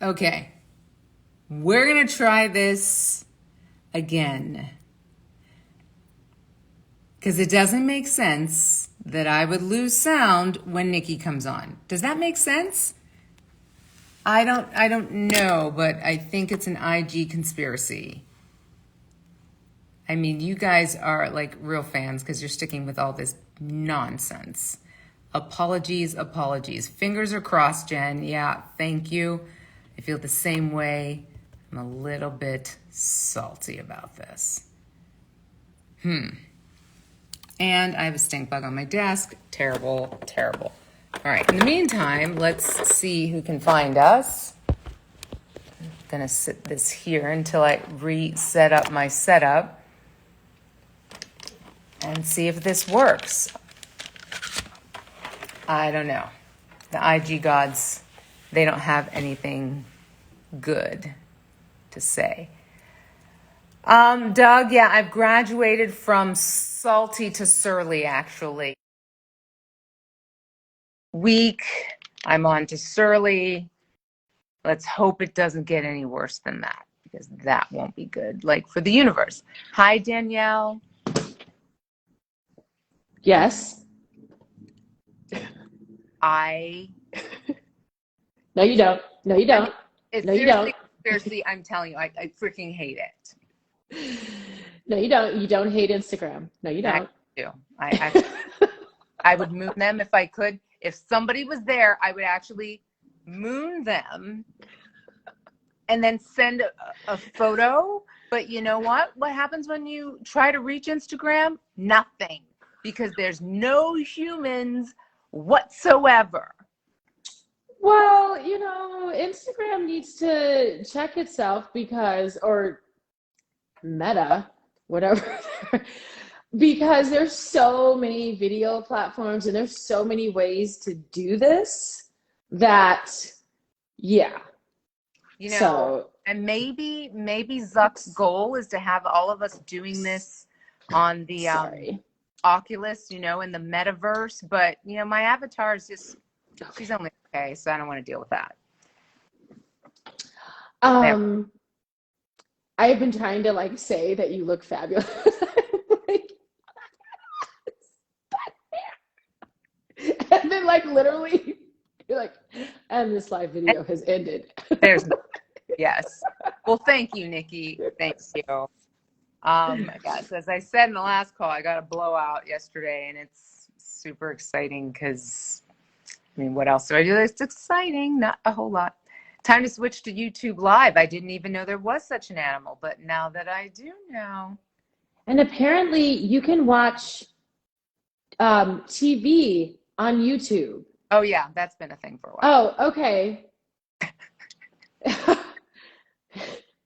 Okay, we're gonna try this again because it doesn't make sense that I would lose sound when Nicky comes on. Does that make sense? I don't know, but I think it's an IG conspiracy. I mean, you guys are like real fans because you're sticking with all this nonsense. Apologies, apologies. Fingers are crossed, Jen. Yeah, thank you. I feel the same way. I'm a little bit salty about this. And I have a stink bug on my desk. Terrible, terrible. All right, in the meantime, let's see who can find us. I'm gonna sit this here until I reset up my setup and see if this works. I don't know. The IG gods, they don't have anything good to say. Doug, yeah, I've graduated from salty to surly, actually. Weak, I'm on to surly. Let's hope it doesn't get any worse than that, because that won't be good, like for the universe. Hi, Danielle. Yes. I No, you don't. No, you don't. It's No, you don't. seriously, I'm telling you, I freaking hate it. No, you don't. You don't hate Instagram. No, you I don't. do. I would moon them if I could. If somebody was there, I would actually moon them and then send a photo. But you know what? What happens when you try to reach Instagram? Nothing. Because there's no humans whatsoever. Well, Instagram needs to check itself or Meta, whatever, because there's so many video platforms and there's so many ways to do this that, yeah. And maybe Zuck's goal is to have all of us doing this on the Oculus, in the metaverse. But my avatar is just she's only okay, so I don't want to deal with that. I've been trying to say that you look fabulous. And then literally you're like, and this live video has ended. Yes. Well, thank you, Nicky. Thank you. My God. So as I said in the last call, I got a blowout yesterday, and it's super exciting because, what else do I do? It's exciting. Not a whole lot. Time to switch to YouTube Live. I didn't even know there was such an animal, but now that I do know. And apparently you can watch TV on YouTube. Oh, yeah. That's been a thing for a while. Oh, okay.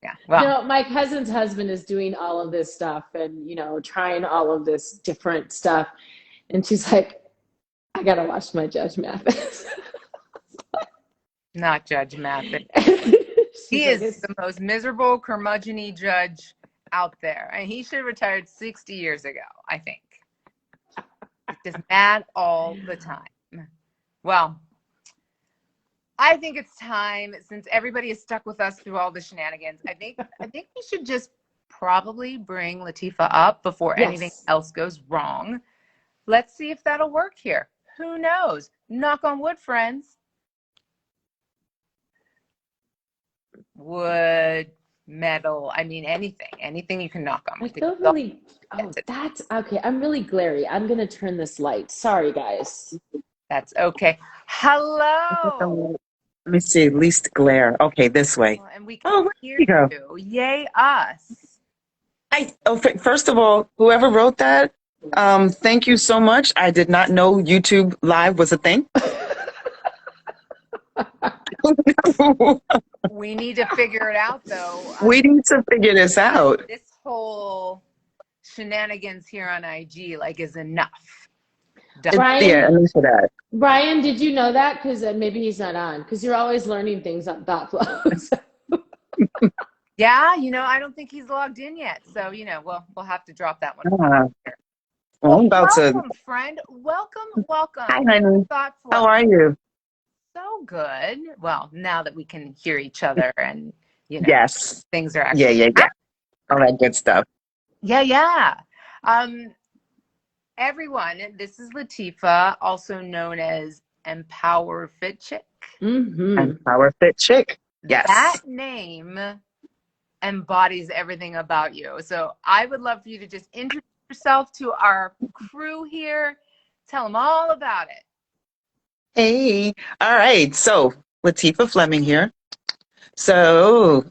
Yeah. Well, my cousin's husband is doing all of this stuff and, trying all of this different stuff. And she's like, I got to watch my Judge Mathis. Not Judge Mathis. He is the most miserable, curmudgeon-y judge out there. And he should have retired 60 years ago, I think. He's just mad all the time. Well, I think it's time, since everybody is stuck with us through all the shenanigans, I think we should just probably bring Lateefah up before anything else goes wrong. Let's see if that'll work here. Who knows? Knock on wood, friends. Wood, metal, anything you can knock on. I feel really, that's okay. I'm really glary. I'm going to turn this light. Sorry, guys. That's okay. Hello. Let me see, least glare. Okay, this way. And we can hear you. Yay, us. First of all, whoever wrote that, thank you so much. I did not know YouTube Live was a thing. We need to figure it out, though. We need to figure this out. This whole shenanigans here on IG is enough. Brian, did you know that? Because maybe he's not on. Because you're always learning things on ThoughtFLOW. Yeah, I don't think he's logged in yet. So, we'll have to drop that one. Well, I'm about welcome, friend. Welcome. Hi, honey. ThoughtFLOW. How are you? So good. Well, now that we can hear each other and, Yes. things are actually Yeah. All that good stuff. Yeah. Everyone, this is Lateefah, also known as Empower Fit Chick. And Power Fit Chick. Yes. That name embodies everything about you. So I would love for you to just introduce yourself to our crew here. Tell them all about it. Hey. All right. So Lateefah Fleming here. So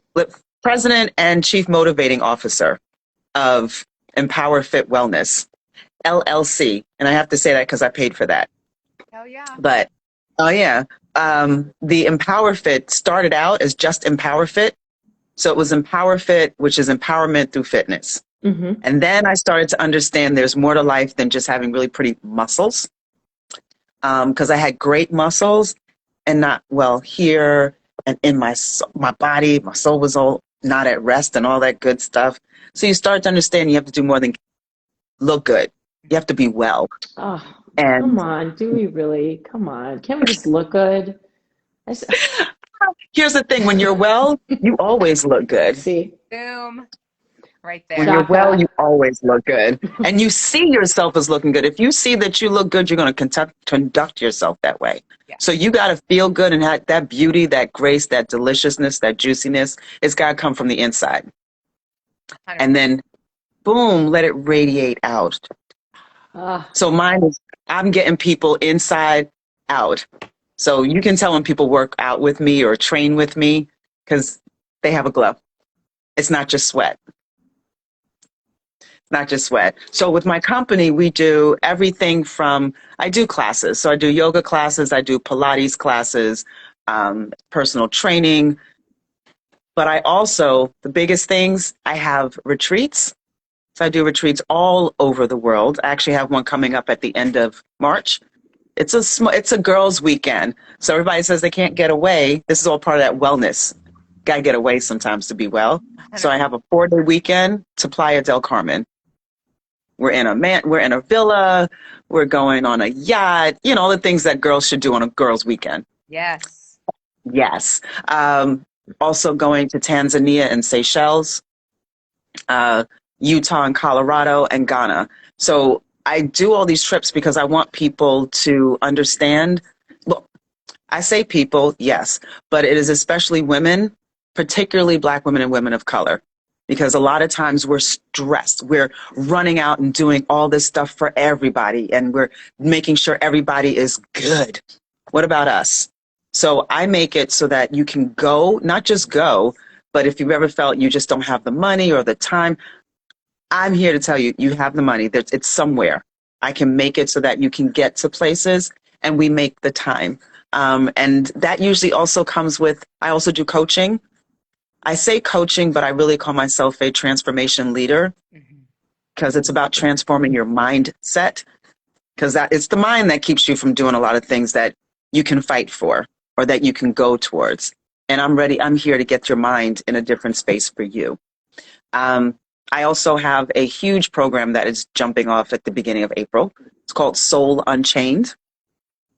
President and Chief Motivating Officer of Empower Fit Wellness, LLC. And I have to say that because I paid for that. Hell yeah. But, oh yeah. The Empower Fit started out as just Empower Fit. So it was Empower Fit, which is empowerment through fitness. And then I started to understand there's more to life than just having really pretty muscles. Because I had great muscles and not well here and in my body, my soul was all not at rest and all that good stuff. So you start to understand you have to do more than look good. You have to be well. Oh, And come on. Do we really? Come on. Can't we just look good? Here's the thing. When you're well, you always look good. See? Boom. Right there. When you're well, you always look good. And you see yourself as looking good. If you see that you look good, you're going to conduct yourself that way. Yeah. So you got to feel good and have that beauty, that grace, that deliciousness, that juiciness. It's got to come from the inside. 100%. And then, boom, let it radiate out. So mine is, I'm getting people inside out. So you can tell when people work out with me or train with me because they have a glow. It's not just sweat. Not just sweat. So with my company, we do everything from, I do classes. So I do yoga classes, I do Pilates classes, personal training. But I also, the biggest things, I have retreats. So I do retreats all over the world. I actually have one coming up at the end of March. It's a girls' weekend. So everybody says they can't get away. This is all part of that wellness. Got to get away sometimes to be well. So I have a 4-day weekend to Playa del Carmen. We're in a villa. We're going on a yacht. You know, all the things that girls should do on a girls' weekend. Yes. Yes. Also going to Tanzania and Seychelles, Utah and Colorado and Ghana. So I do all these trips because I want people to understand. Well, I say people, yes, but it is especially women, particularly Black women and women of color. Because a lot of times we're stressed. We're running out and doing all this stuff for everybody, and we're making sure everybody is good. What about us? So I make it so that you can go, not just go, but if you've ever felt you just don't have the money or the time, I'm here to tell you, you have the money. It's somewhere. I can make it so that you can get to places, and we make the time. And that usually also comes with, I also do coaching. I say coaching, but I really call myself a transformation leader because it's about transforming your mindset, because it's the mind that keeps you from doing a lot of things that you can fight for or that you can go towards. And I'm here to get your mind in a different space for you. I also have a huge program that is jumping off at the beginning of April. It's called Soul Unchained,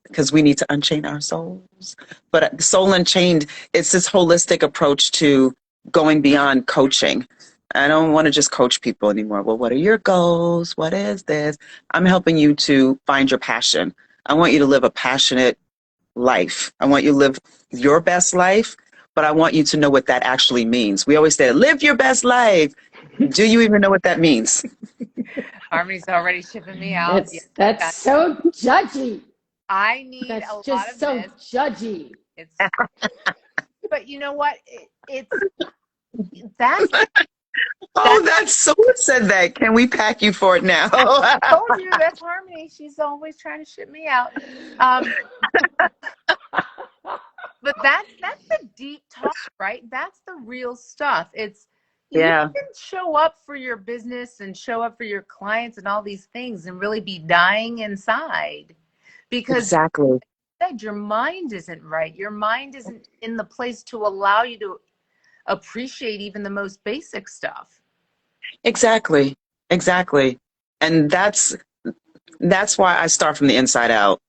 because we need to unchain our souls. But Soul Unchained, it's this holistic approach to going beyond coaching. I don't want to just coach people anymore. Well, what are your goals? What is this? I'm helping you to find your passion. I want you to live a passionate life. I want you to live your best life, but I want you to know what that actually means. We always say, live your best life. Do you even know what that means? Harmony's already shipping me out. That's so judgy. I need That's a lot just of so this. judgy. But you know what? That's someone said that. Can we pack you for it now? I told you, that's Harmony. She's always trying to ship me out. But that's the deep talk, right? That's the real stuff. You can show up for your business and show up for your clients and all these things and really be dying inside. Because exactly. Your mind isn't right. Your mind isn't in the place to allow you to appreciate even the most basic stuff. Exactly. And that's why I start from the inside out.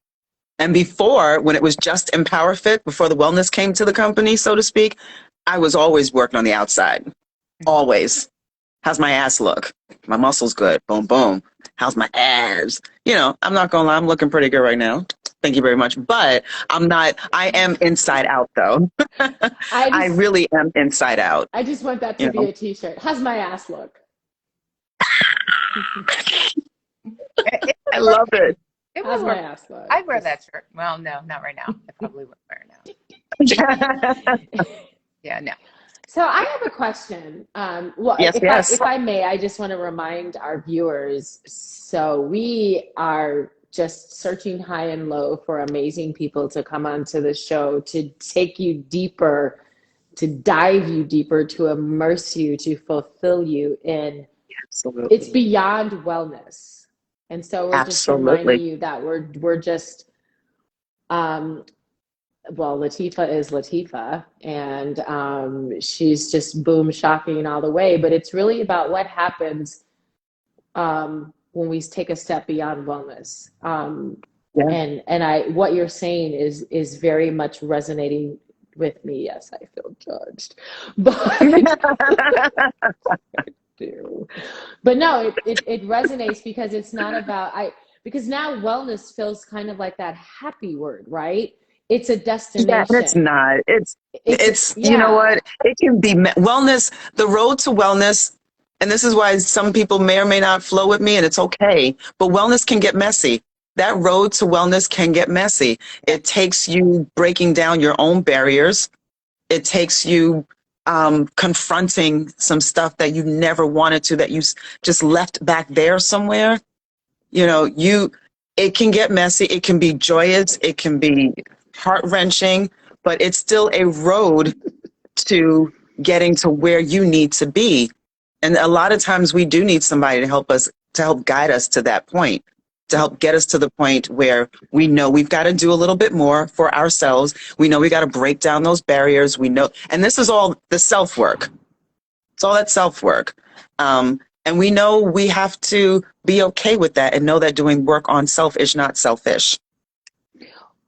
And before, when it was just Empower Fit, before the wellness came to the company, so to speak, I was always working on the outside. Always. How's my ass look? My muscles good. Boom, boom. How's my abs? You know, I'm not gonna lie, I'm looking pretty good right now. Thank you very much. But I am inside out though. I really am inside out. I just want that to be a t-shirt. How's my ass look? I love it. How's my ass look? I'd wear that shirt. Well, no, not right now. I probably wouldn't wear it now. Yeah, no. So I have a question. If I may, I just want to remind our viewers. So we are just searching high and low for amazing people to come onto the show, to take you deeper, to dive you deeper, to immerse you, to fulfill you in. Absolutely. It's beyond wellness. And so we're just reminding you that we're just, Lateefah is Lateefah, and she's just boom shocking all the way. But it's really about what happens when we take a step beyond wellness. And what you're saying is very much resonating with me. Yes, I feel judged, but. But no, it resonates because it's not about because now wellness feels kind of like that happy word, right? It's a destination. Yeah, it's not. It's you know what? It can be wellness, the road to wellness, and this is why some people may or may not flow with me, and it's okay. But wellness can get messy. That road to wellness can get messy. It takes you breaking down your own barriers. It takes you confronting some stuff that you never wanted to, that you just left back there somewhere. You know, it can get messy. It can be joyous. It can be heart-wrenching, but it's still a road to getting to where you need to be. And a lot of times we do need somebody to help guide us to that point, to help get us to the point where we know we've got to do a little bit more for ourselves. We know we got to break down those barriers. We know, and this is all the self-work. It's all that self-work. And we know we have to be okay with that and know that doing work on self is not selfish.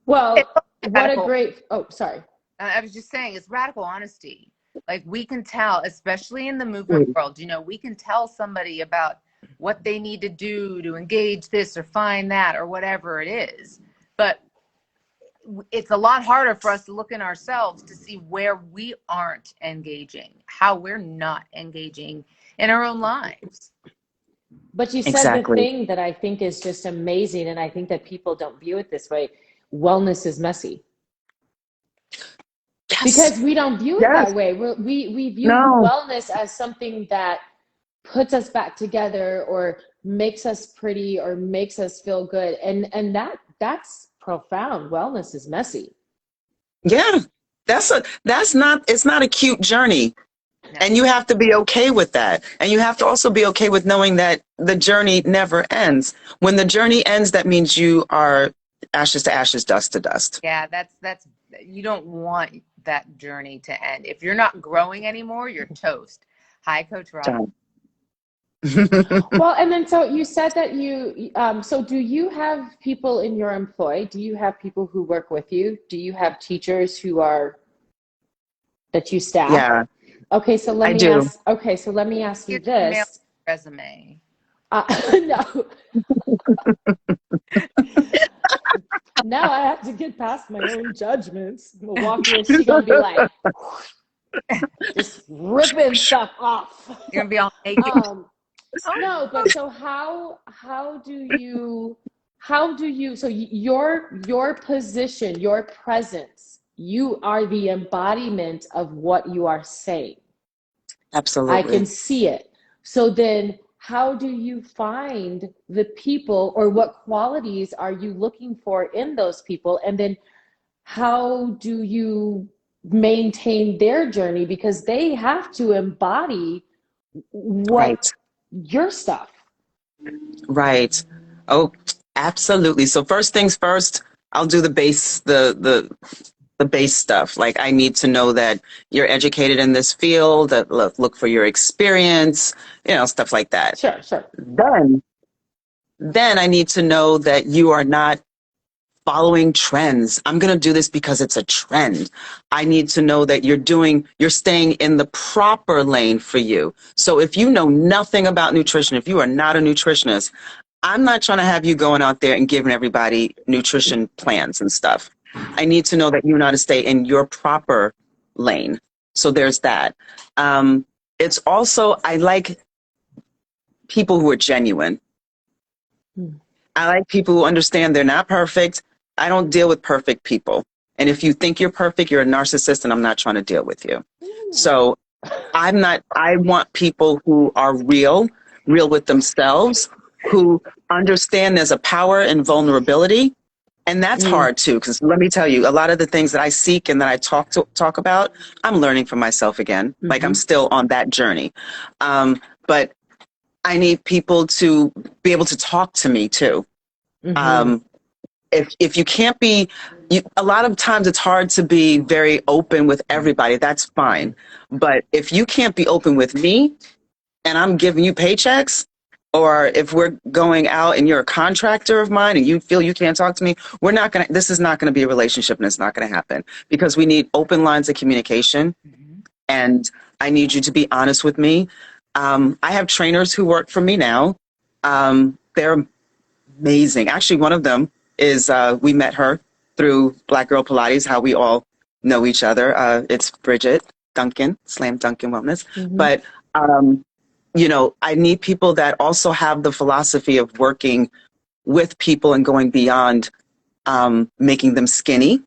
Well, what a great, sorry. I was just saying, it's radical honesty. Like, we can tell, especially in the movement world, you know, we can tell somebody about what they need to do to engage this or find that or whatever it is. But it's a lot harder for us to look in ourselves to see where we aren't engaging, how we're not engaging in our own lives. But you said the thing that I think is just amazing, and I think that people don't view it this way. Wellness is messy. Yes. Because we don't view it that way. We view wellness as something that puts us back together or makes us pretty or makes us feel good. And that's profound. Wellness is messy. Yeah. It's not a cute journey. No. And you have to be okay with that. And you have to also be okay with knowing that the journey never ends. When the journey ends, that means you are ashes to ashes, dust to dust. Yeah, that's you don't want that journey to end. If you're not growing anymore, you're toast. Hi, Coach Rob. Well, and then so you said that you so do you have people in your employ? Do you have people who work with you? Do you have teachers that you staff? Yeah. Okay, so let me ask you this. Resume. No. Now I have to get past my own judgments. We'll walk in, she's gonna be like just ripping stuff off. You're gonna be all naked. No, but so how do you so your position, your presence, you are the embodiment of what you are saying. Absolutely. I can see it. So then how do you find the people, or what qualities are you looking for in those people? And then how do you maintain their journey? Because they have to embody your stuff. Right. Oh, absolutely. So first things first, I'll do the base, the base stuff. Like, I need to know that you're educated in this field, that look for your experience, stuff like that. Sure. Then I need to know that you are not following trends. I'm going to do this because it's a trend. I need to know that you're staying in the proper lane for you. So if you know nothing about nutrition, if you are not a nutritionist, I'm not trying to have you going out there and giving everybody nutrition plans and stuff. I need to know that you know how to stay in your proper lane. So there's that. It's also, I like people who are genuine. I like people who understand they're not perfect. I don't deal with perfect people. And if you think you're perfect, you're a narcissist, and I'm not trying to deal with you. So I want people who are real with themselves, who understand there's a power in vulnerability. And that's hard too, because let me tell you, a lot of the things that I seek and that I talk about, I'm learning for myself again. Like I'm still on that journey. But I need people to be able to talk to me too. If you can't be, a lot of times it's hard to be very open with everybody. That's fine. But if you can't be open with me and I'm giving you paychecks, or if we're going out and you're a contractor of mine and you feel you can't talk to me, this is not going to be a relationship, and it's not going to happen, because we need open lines of communication. And I need you to be honest with me. I have trainers who work for me now. They're amazing. Actually, one of them is, we met her through Black Girl Pilates, how we all know each other. It's Bridget Duncan, Slam Duncan Wellness. But, I need people that also have the philosophy of working with people and going beyond making them skinny.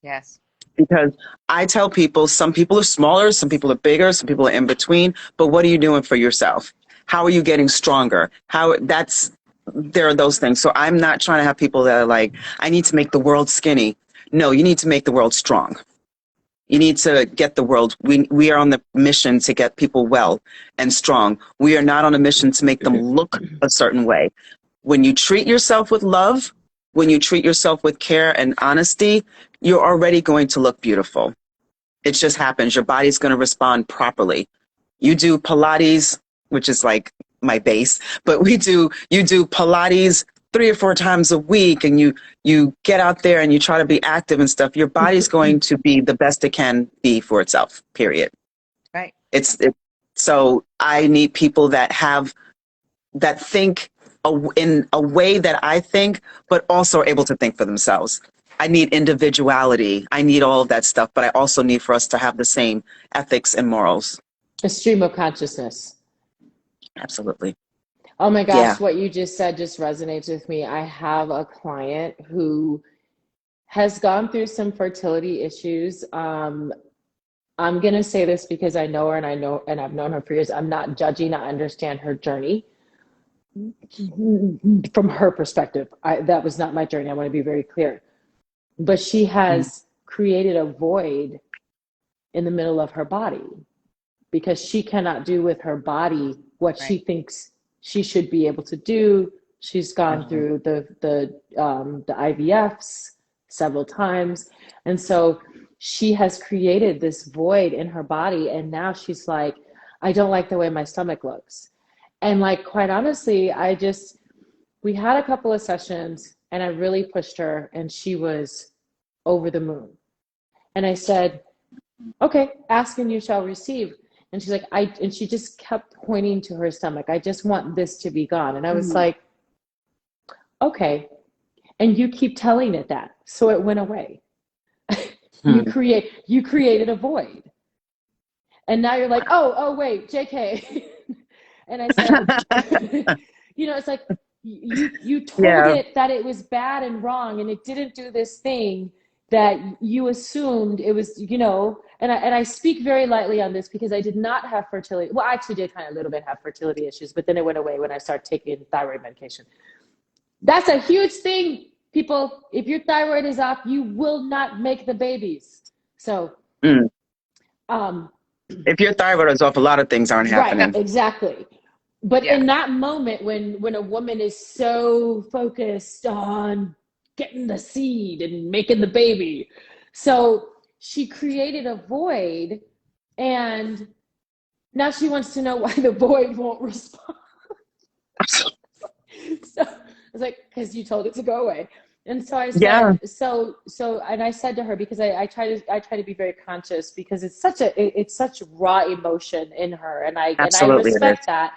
Yes. Because I tell people, some people are smaller, some people are bigger, some people are in between. But what are you doing for yourself? How are you getting stronger? There are those things. So I'm not trying to have people that are like, I need to make the world skinny. No, you need to make the world strong. You need to get the world. We are on the mission to get people well and strong. We are not on a mission to make them look a certain way. When you treat yourself with love, when you treat yourself with care and honesty, you're already going to look beautiful. It just happens. Your body's going to respond properly. You do Pilates, which is like my base, but you do Pilates 3 or 4 times a week, and you get out there and you try to be active and stuff. Your body's going to be the best it can be for itself, period. Right. So I need people that think in a way that I think, but also are able to think for themselves. I need individuality. I need all of that stuff, but I also need for us to have the same ethics and morals. A stream of consciousness. Absolutely. Oh my gosh, Yeah. what you just said just resonates with me. I have a client who has gone through some fertility issues. I'm going to say this because I know her, and I've known her for years. I'm not judging. I understand her journey from her perspective. That was not my journey. I want to be very clear. But she has created a void in the middle of her body because she cannot do with her body what she thinks she should be able to do. She's gone through the IVFs several times. And so she has created this void in her body. And now she's like, I don't like the way my stomach looks. And like, quite honestly, we had a couple of sessions and I really pushed her and she was over the moon. And I said, okay, ask and you shall receive. And she's like, and she just kept pointing to her stomach. I just want this to be gone. And I was like, okay. And you keep telling it that. So it went away. You created a void. And now you're like, oh, wait, JK. And I said, it's like, you told it that it was bad and wrong, and it didn't do this thing that you assumed it was, and I speak very lightly on this because I did not have fertility. Well, I actually did kind of a little bit have fertility issues, but then it went away when I started taking thyroid medication. That's a huge thing, people. If your thyroid is off, you will not make the babies. So, if your thyroid is off, a lot of things aren't happening. Right, exactly. But in that moment, when a woman is so focused on getting the seed and making the baby, so she created a void, and now she wants to know why the void won't respond. So I was like, because you told it to go away. And so I Yeah, said, and I said to her, because I try to be very conscious, because it's such raw emotion in her, and I absolutely it is. respect that.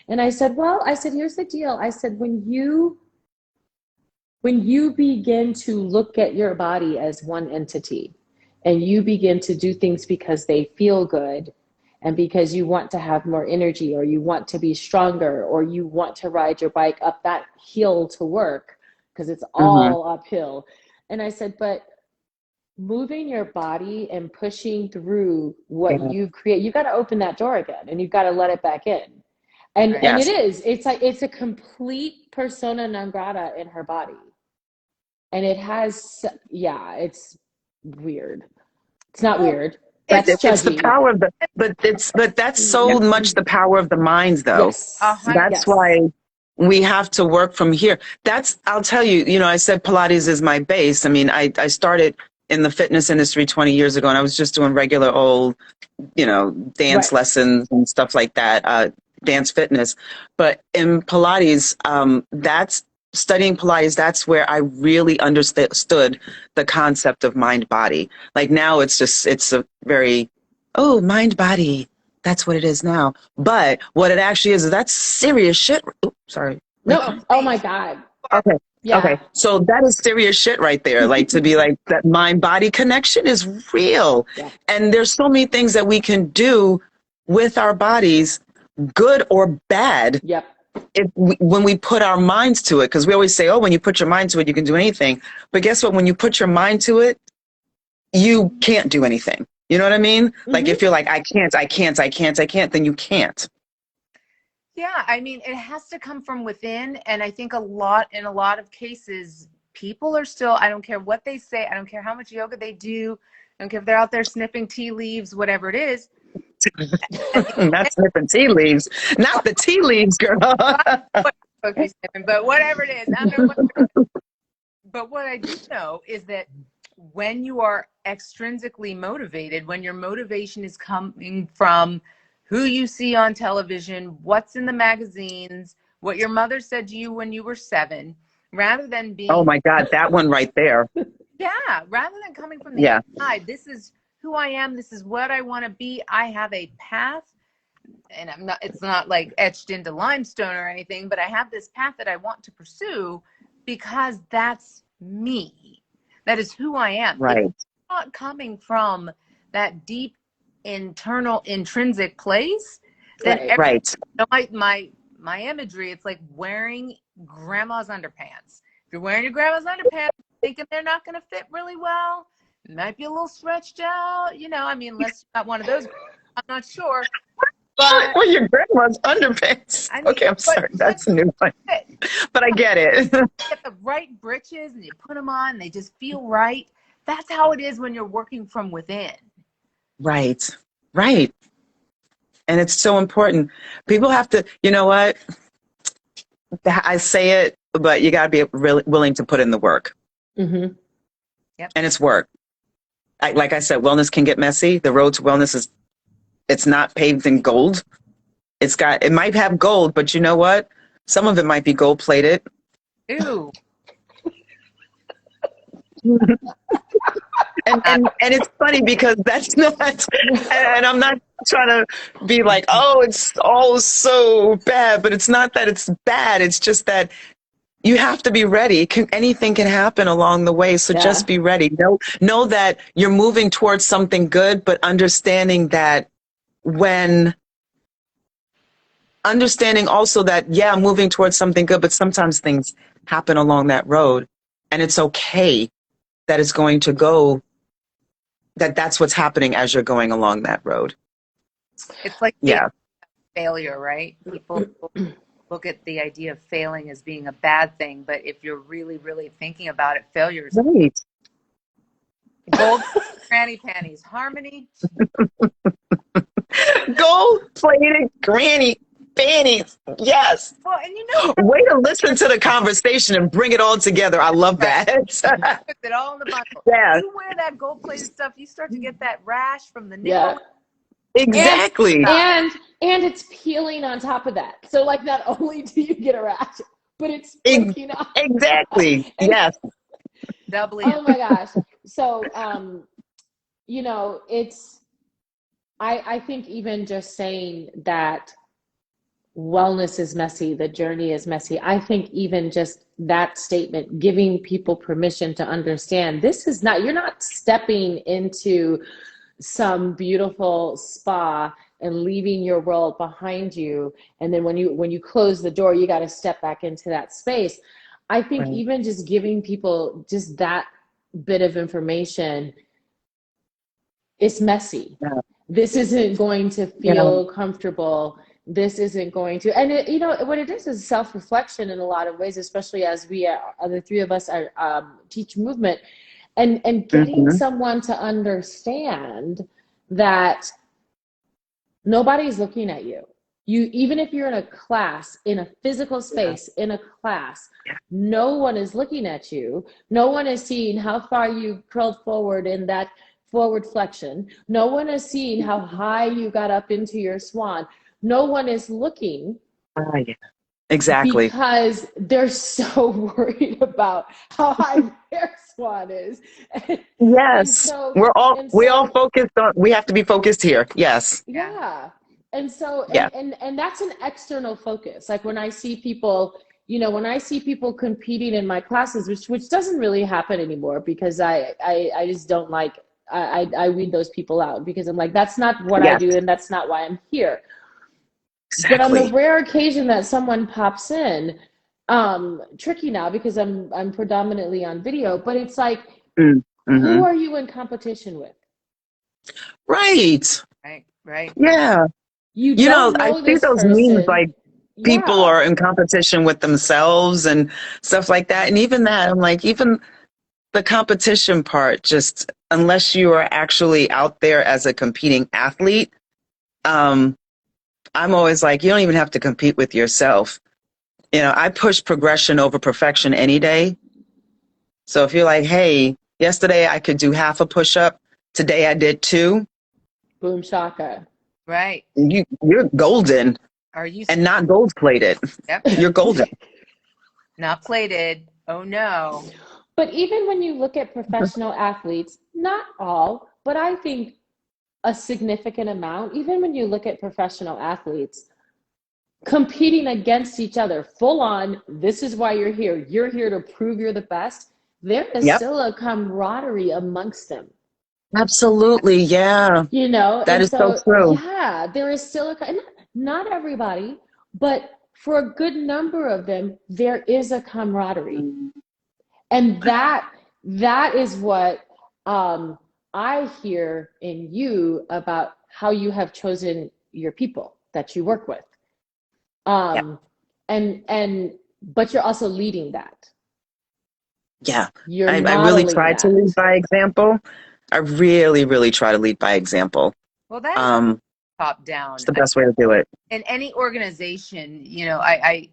And I said, well, I said, here's the deal. I said, when you begin to look at your body as one entity, and you begin to do things because they feel good, and because you want to have more energy, or you want to be stronger, or you want to ride your bike up that hill to work, because it's Hmm. all uphill. And I said, but moving your body and pushing through what Yeah. you've created, you've got to open that door again, and you've got to let it back in. And Right. it's like, it's a complete persona non grata in her body. And it has, yeah, it's weird. It's not Well, weird. But That's it's the judgy. power of the, but that's so much the power of the minds, though. Yes. 100. That's Yes. why we have to work from here. I'll tell you, I said Pilates is my base. I mean, I started in the fitness industry 20 years ago, and I was just doing regular old, dance Right. lessons and stuff like that, dance fitness. But in Pilates, that's studying Pilates, that's where I really understood the concept of mind body. Like now it's a very, oh, mind body. That's what it is now. But what it actually is that's serious shit. Oops, sorry. No. Oh, Oh my please. God. Okay. Yeah. Okay. So that is serious shit right there. Like to be like that mind body connection is real. Yeah. And there's so many things that we can do with our bodies, good or bad, Yep. when we put our minds to it. Because we always say, oh, when you put your mind to it, you can do anything. But guess what? When you put your mind to it, you can't do anything. You know what I mean? Like if you're like, I can't, then you can't. Yeah, I mean, it has to come from within. And I think in a lot of cases, people are still, I don't care what they say, I don't care how much yoga they do, I don't care if they're out there sniffing tea leaves, whatever it is. Not sniffing tea leaves. Not the tea leaves, girl. Okay, sniffing, but whatever it is, I don't know what. But what I do know is that when you are extrinsically motivated, when your motivation is coming from who you see on television, what's in the magazines, what your mother said to you when you were 7, rather than being, Oh my God, that one right there. yeah, rather than coming from the Yeah. inside, this is who I am, this is what I want to be, I have a path, and it's not like etched into limestone or anything, but I have this path that I want to pursue because that's me. That is who I am. Right. If it's not coming from that deep internal intrinsic place, then Right. my imagery, it's like wearing grandma's underpants. If you're wearing your grandma's underpants, thinking they're not going to fit really well, it might be a little stretched out, I mean, unless you're not one of those, I'm not sure. But Well, your grandma's underpants. I mean, Okay, I'm sorry. That's a new one. But I get it. Get the right britches and you put them on, they just feel right. That's how it is when you're working from within. Right. Right. And it's so important. People have to, you know what? I say it, but you got to be really willing to put in the work. Mm-hmm. Yep. And it's work. Like I said, wellness can get messy. The road to wellness it's not paved in gold. It might have gold, but you know what? Some of it might be gold plated. Ew. And it's funny because that's not, and I'm not trying to be like, oh, it's all so bad, but it's not that it's bad. It's just that you have to be ready. Anything can happen along the way. So just be ready. Know that you're moving towards something good, but understanding also that, yeah, I'm moving towards something good, but sometimes things happen along that road, and it's okay that it's going to go, that's what's happening as you're going along that road. It's like Yeah. failure, right? People look at the idea of failing as being a bad thing, but if you're really, really thinking about it, failure is Right. gold granny panties, harmony. Gold-plated granny panties. Yes. Well, and way to listen to the conversation and bring it all together. I love that. put it all in the bundle. Yeah. You wear that gold-plated stuff, you start to get that rash from the nipple. Yeah. Exactly. And it's peeling on top of that. So like not only do you get a rash, but it's flaking off. Exactly. Yes. Doubly. Oh my gosh. So, you know, I think even just saying that wellness is messy, the journey is messy. I think even just that statement, giving people permission to understand this is not, you're not stepping into some beautiful spa and leaving your world behind you. And then when you close the door, you got to step back into that space. I think Right. even just giving people just that bit of information, it's messy. Yeah. This isn't going to feel comfortable. This isn't going to, and you know what it is self-reflection in a lot of ways, especially as we the three of us are teach movement, and getting Mm-hmm. someone to understand that nobody's looking at you. You, even if you're in a class, in a physical space, in a class, no one is looking at you. No one is seeing how far you curled forward in that forward flexion. No one is seeing how high you got up into your swan. No one is looking. Yeah. Exactly. Because they're so worried about how high their swan is. Yes. We all focused on, we have to be focused here. Yes. Yeah. And so, Yeah. and that's an external focus. Like when I see people, you know, when I see people competing in my classes, which doesn't really happen anymore because I just don't like, I weed those people out because I'm like, that's not what I do. And that's not why I'm here. Exactly. But on the rare occasion that someone pops in, tricky now because I'm predominantly on video, but it's like, who are you in competition with? Right. Right. Yeah. You don't know I see this those person. memes like people are in competition with themselves and stuff like that. And even that, I'm like, even the competition part, just unless you are actually out there as a competing athlete, I'm always like, you don't even have to compete with yourself. You know, I push progression over perfection any day. So if you're like, hey, yesterday I could do half a push-up, today I did 2. Boom shaka. Right. You're golden. Are you? And not gold plated. Yep. You're golden. Not plated. Oh no. But even when you look at professional athletes, not all, but I think a significant amount, even when you look at professional athletes competing against each other, full on, this is why you're here. You're here to prove you're the best. There is still a camaraderie amongst them. Absolutely. Yeah. You know, that and is so true. Yeah, there is still not everybody, but for a good number of them, there is a camaraderie. And that is what I hear in you about how you have chosen your people that you work with. And but you're also leading that. Yeah. You're I really try that. to lead by example. I really, really try to lead by example. Well, that is top down. It's the best way to do it. In any organization, you know, I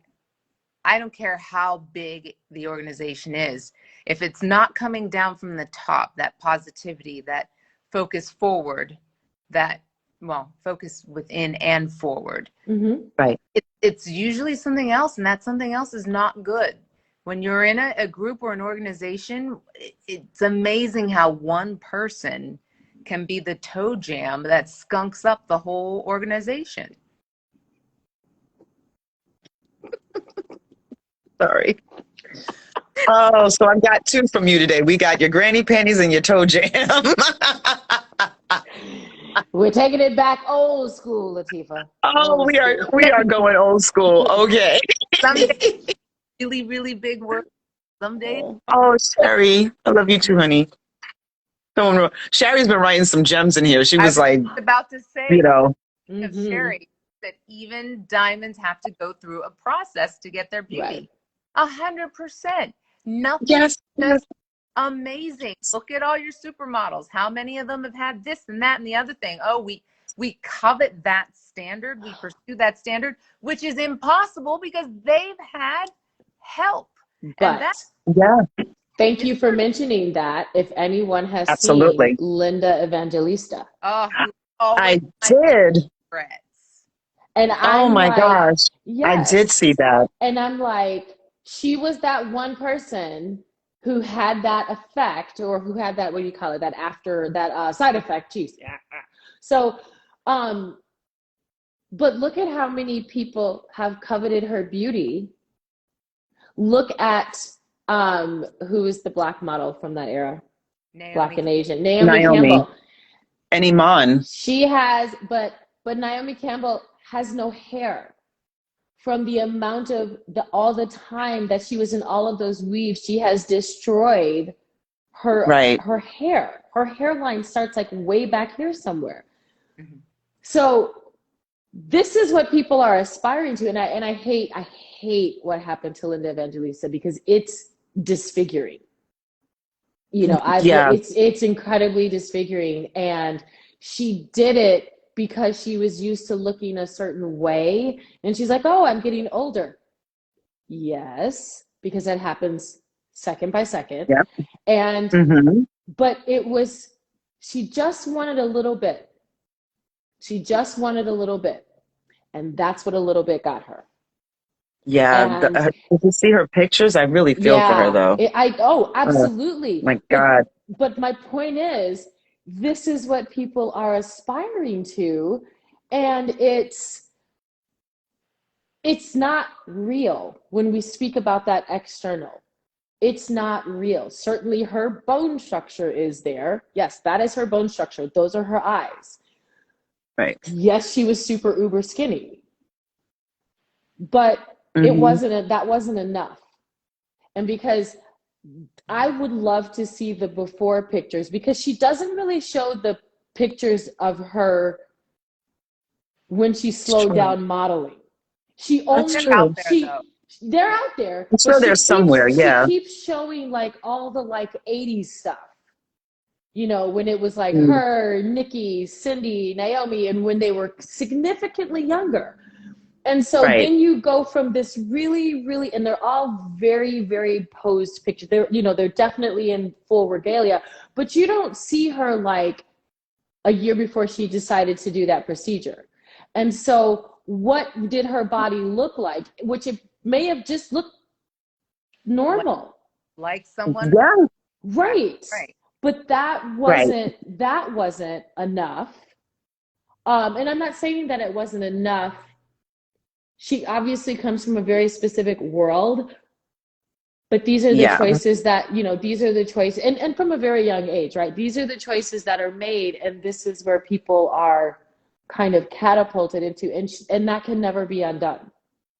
don't care how big the organization is. If it's not coming down from the top, that positivity, that focus forward, that, well, focus within and forward. Mm-hmm. Right. It's usually something else, and that something else is not good. When you're in a group or an organization, it's amazing how one person can be the toe jam that skunks up the whole organization. Sorry. Oh, so I've got 2 from you today. We got your granny panties and your toe jam. We're taking it back old school, Lateefah. Oh, we are going old school. Okay. Someday, really, really big work. Someday. Oh, Sherry, I love you too, honey. Sherry's been writing some gems in here. She was like, about to say, you know, of Sherry, that even diamonds have to go through a process to get their beauty. 100%. Nothing is just amazing. Look at all your supermodels. How many of them have had this and that and the other thing? Oh, we covet that standard. We pursue that standard, which is impossible because they've had help. But thank you for mentioning that. If anyone has seen Linda Evangelista. I did. And oh my gosh. I did see that. And I'm like, she was that one person who had that effect, or who had that, what do you call it, that after that side effect. Geez. Yeah. So, but look at how many people have coveted her beauty. Look at who is the black model from that era? Black and Asian. Naomi Campbell. And Iman. She has, but Naomi Campbell has no hair. From the amount of all the time that she was in all of those weaves, she has destroyed her hair. Her hairline starts like way back here somewhere. Mm-hmm. So this is what people are aspiring to, and I hate what happened to Linda Evangelista, because it's disfiguring. You know, it's incredibly disfiguring, and she did it because she was used to looking a certain way, and she's like, oh, I'm getting older. Yes, because that happens second by second. Yeah. And but it was, she just wanted a little bit. She just wanted a little bit, and that's what a little bit got her. Yeah, if you see her pictures, I really feel for her, though. Absolutely. My God. But my point is, this is what people are aspiring to, and it's not real when we speak about that external. It's not real. Certainly her bone structure is there. Yes, that is her bone structure. Those are her eyes. Right. Yes, she was super uber skinny. But that wasn't enough. And because I would love to see the before pictures, because she doesn't really show the pictures of her when she slowed down modeling. She only they're out there. I'm sure they're somewhere. She keeps showing like all the like 80s stuff. You know, when it was like her, Nicky, Cindy, Naomi, and when they were significantly younger. And so then you go from this really, really, and they're all very, very posed pictures. They're definitely in full regalia, but you don't see her like a year before she decided to do that procedure. And so what did her body look like? Which it may have just looked normal. Like someone. Yeah. Right. But that wasn't enough. And I'm not saying that it wasn't enough. She obviously comes from a very specific world, but these are the choices that, these are the choices, and from a very young age, right? These are the choices that are made, and this is where people are kind of catapulted into, and that can never be undone.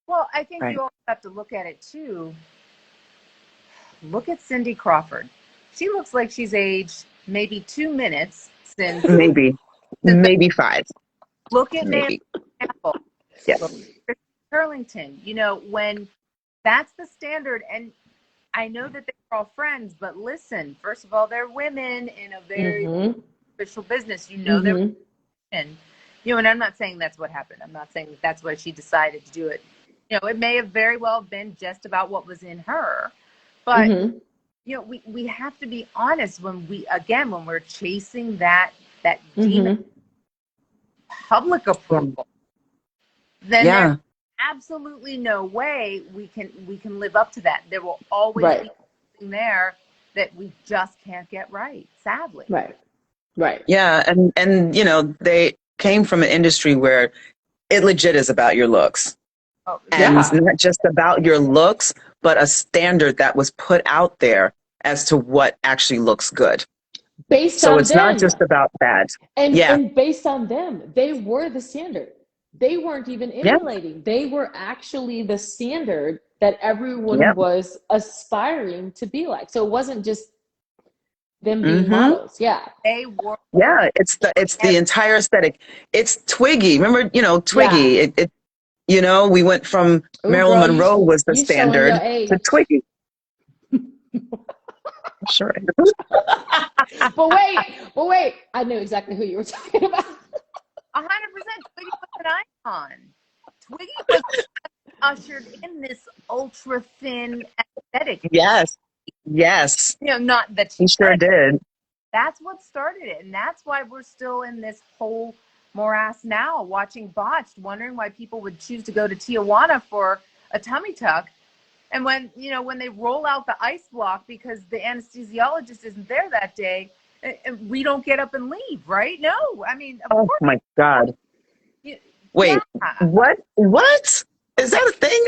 Well, I think you also have to look at it too. Look at Cindy Crawford. She looks like she's aged maybe 2 minutes since. Maybe 5. Look at Nancy Campbell. Yes. Turlington, when that's the standard, and I know that they're all friends, but listen, first of all, they're women in a very official business. They're women. And I'm not saying that's what happened. I'm not saying that's why she decided to do it. It may have very well been just about what was in her, but we have to be honest when we're chasing that demon public approval, then there's absolutely no way we can live up to that. There will always be something there that we just can't get right, sadly. Right. Yeah, and they came from an industry where it legit is about your looks. And it's not just about your looks, but a standard that was put out there as to what actually looks good. So it's not just about that. And based on them, they were the standard. They weren't even emulating. They were actually the standard that everyone was aspiring to be like. So it wasn't just them being models. They were. It's the entire aesthetic. It's Twiggy. Remember, Twiggy. We went from Marilyn Monroe was the standard to Twiggy. Sure. But wait. I knew exactly who you were talking about. 100%. Twiggy was an icon. Twiggy was ushered in this ultra thin aesthetic. Yes. Not that she sure did. That's what started it, and that's why we're still in this whole morass now, watching Botched, wondering why people would choose to go to Tijuana for a tummy tuck, And when, you know, when they roll out the ice block because the anesthesiologist isn't there that day, we don't get up and leave, right? No, I mean, of course. My God. Wait, Yeah. What? Is that a thing?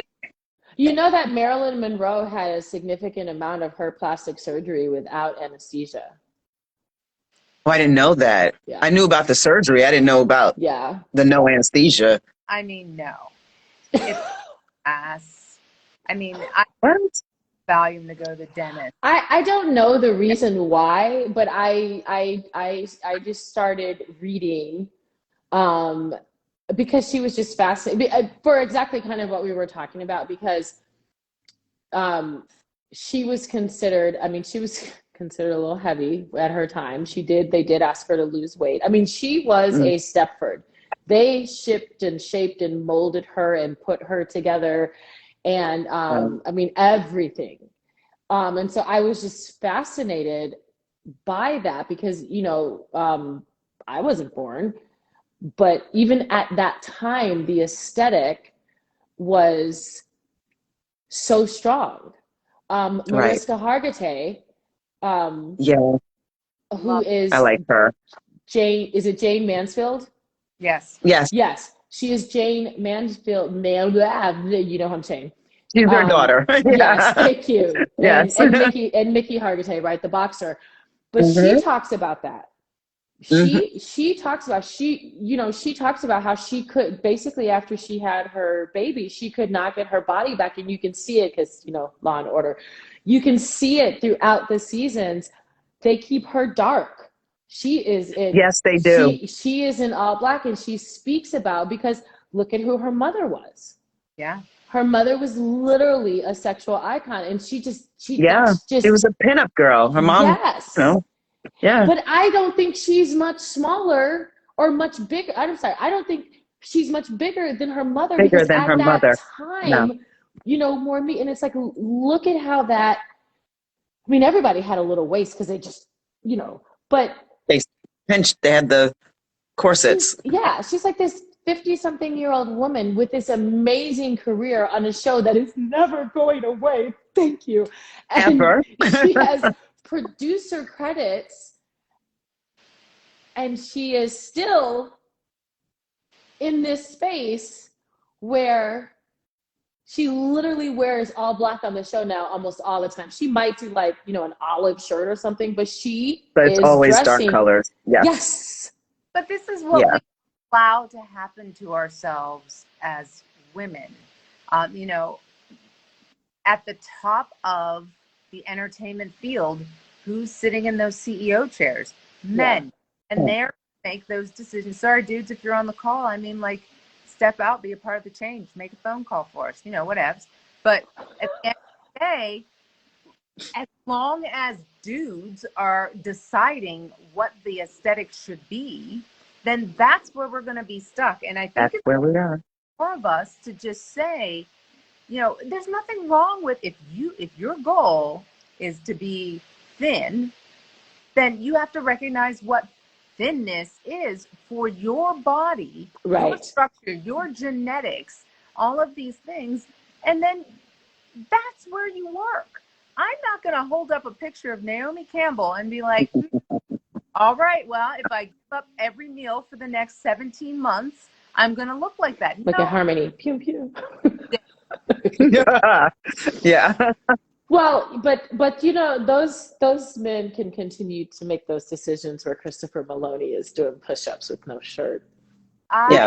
You know that Marilyn Monroe had a significant amount of her plastic surgery without anesthesia. Oh, I didn't know that. Yeah. I knew about the surgery. I didn't know about the no anesthesia. I mean, no. It's ass. I mean, I value to go to the dentist. I don't know the reason why, but I just started reading because she was just fascinating for exactly kind of what we were talking about, because she was considered, I mean, she was considered a little heavy at her time. They did ask her to lose weight. I mean, she was a Stepford. They shipped and shaped and molded her and put her together. And I mean, everything. And so I was just fascinated by that because, you know, I wasn't born, but even at that time, the aesthetic was so strong. Mariska Hargitay, who is, I like her. Jane, is it Jane Mansfield? Yes. She is Jane Mansfield. You know what I'm saying? She's her daughter. Yes, thank you. Yes. And Nicky Hargitay, right, the boxer. But she talks about that. She talks about how she could basically, after she had her baby, she could not get her body back, and you can see it because, you know, Law and Order. You can see it throughout the seasons. They keep her dark. She is in. Yes, they do. She is in all black, and she speaks about, because look at who her mother was. Yeah. Her mother was literally a sexual icon, and she was a pinup girl. Her mom, yes, you know, But I don't think she's much smaller or much bigger. I'm sorry, I don't think she's much bigger than her mother. Bigger than her mother. Time, you know, more meat, and it's like, look at how that. I mean, everybody had a little waist because they just, you know, but they pinched. They had the corsets. She's like this 50-something-year-old woman with this amazing career on a show that is never going away. Thank you. And ever. She has producer credits, and she is still in this space where she literally wears all black on the show now almost all the time. She might do, like, you know, an olive shirt or something, but it's always dressing, dark colors. Yes. But this is what we allow to happen to ourselves as women. You know, at the top of the entertainment field, who's sitting in those CEO chairs? Men. And they're make those decisions. Sorry, dudes, if you're on the call, I mean, like, step out, be a part of the change, make a phone call for us, you know, whatevs. But at the end of the day, as long as dudes are deciding what the aesthetic should be, then that's where we're going to be stuck. And I think that's where we are. More of us to just say, you know, there's nothing wrong with if your goal is to be thin, then you have to recognize what thinness is for your body, your structure, your genetics, all of these things. And then that's where you work. I'm not going to hold up a picture of Naomi Campbell and be like, all right, well, if I give up every meal for the next 17 months, I'm going to look like that. Look at Harmony. Pew, pew. Yeah. Well, but you know, those men can continue to make those decisions where Christopher Maloney is doing push-ups with no shirt.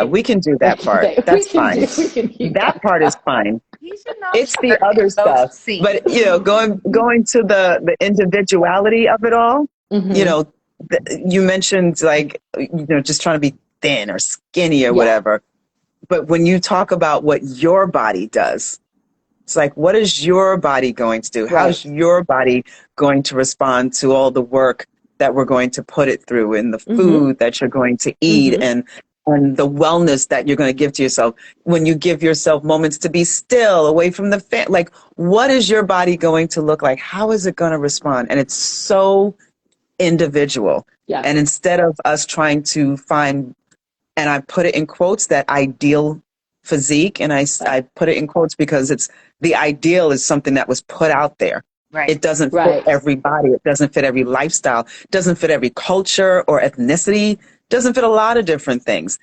We can do that part. That's fine. That part is fine. It's the other stuff. But, you know, going to the individuality of it all, you know, you mentioned, like, you know, just trying to be thin or skinny or whatever. But when you talk about what your body does, it's like, what is your body going to do? How's your body going to respond to all the work that we're going to put it through, and the food that you're going to eat, and the wellness that you're going to give to yourself when you give yourself moments to be still away from the like, what is your body going to look like? How is it going to respond? And it's so individual. And instead of us trying to find, and I put it in quotes, that ideal physique, and I put it in quotes because it's the ideal is something that was put out there. Right. It doesn't fit everybody. It doesn't fit every lifestyle. It doesn't fit every culture or ethnicity. It doesn't fit a lot of different things.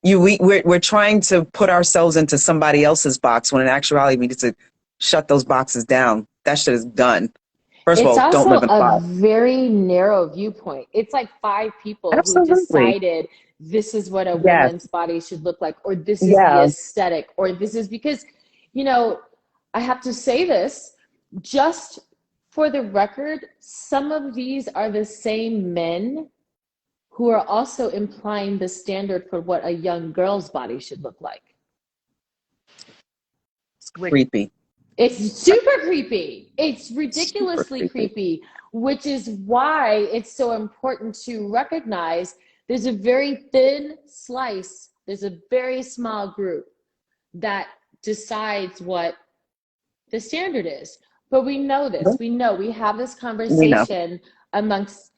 We're trying to put ourselves into somebody else's box when in actuality we need to shut those boxes down. That shit is done. First of all, don't live in a box. It's also a very narrow viewpoint. It's like 5 people who decided this is what a woman's body should look like, or this is the aesthetic, or this is because, you know, I have to say this just for the record, some of these are the same men who are also implying the standard for what a young girl's body should look like. It's creepy. It's super creepy. It's ridiculously creepy, which is why it's so important to recognize there's a very thin slice, there's a very small group that decides what the standard is. But we know this. We have this conversation amongst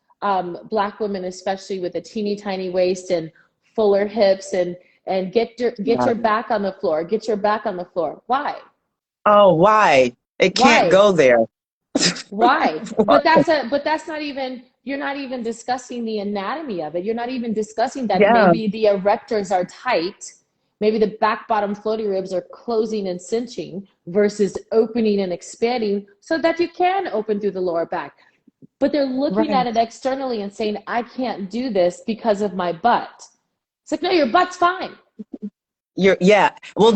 Black women, especially with a teeny tiny waist and fuller hips, and get your back on the floor. Get your back on the floor. Why? Oh, why? It can't go there. Why? But that's not even, you're not even discussing the anatomy of it. You're not even discussing that maybe the erectors are tight. Maybe the back bottom floaty ribs are closing and cinching versus opening and expanding so that you can open through the lower back. But they're looking at it externally and saying, I can't do this because of my butt. It's like, no, your butt's fine. Well,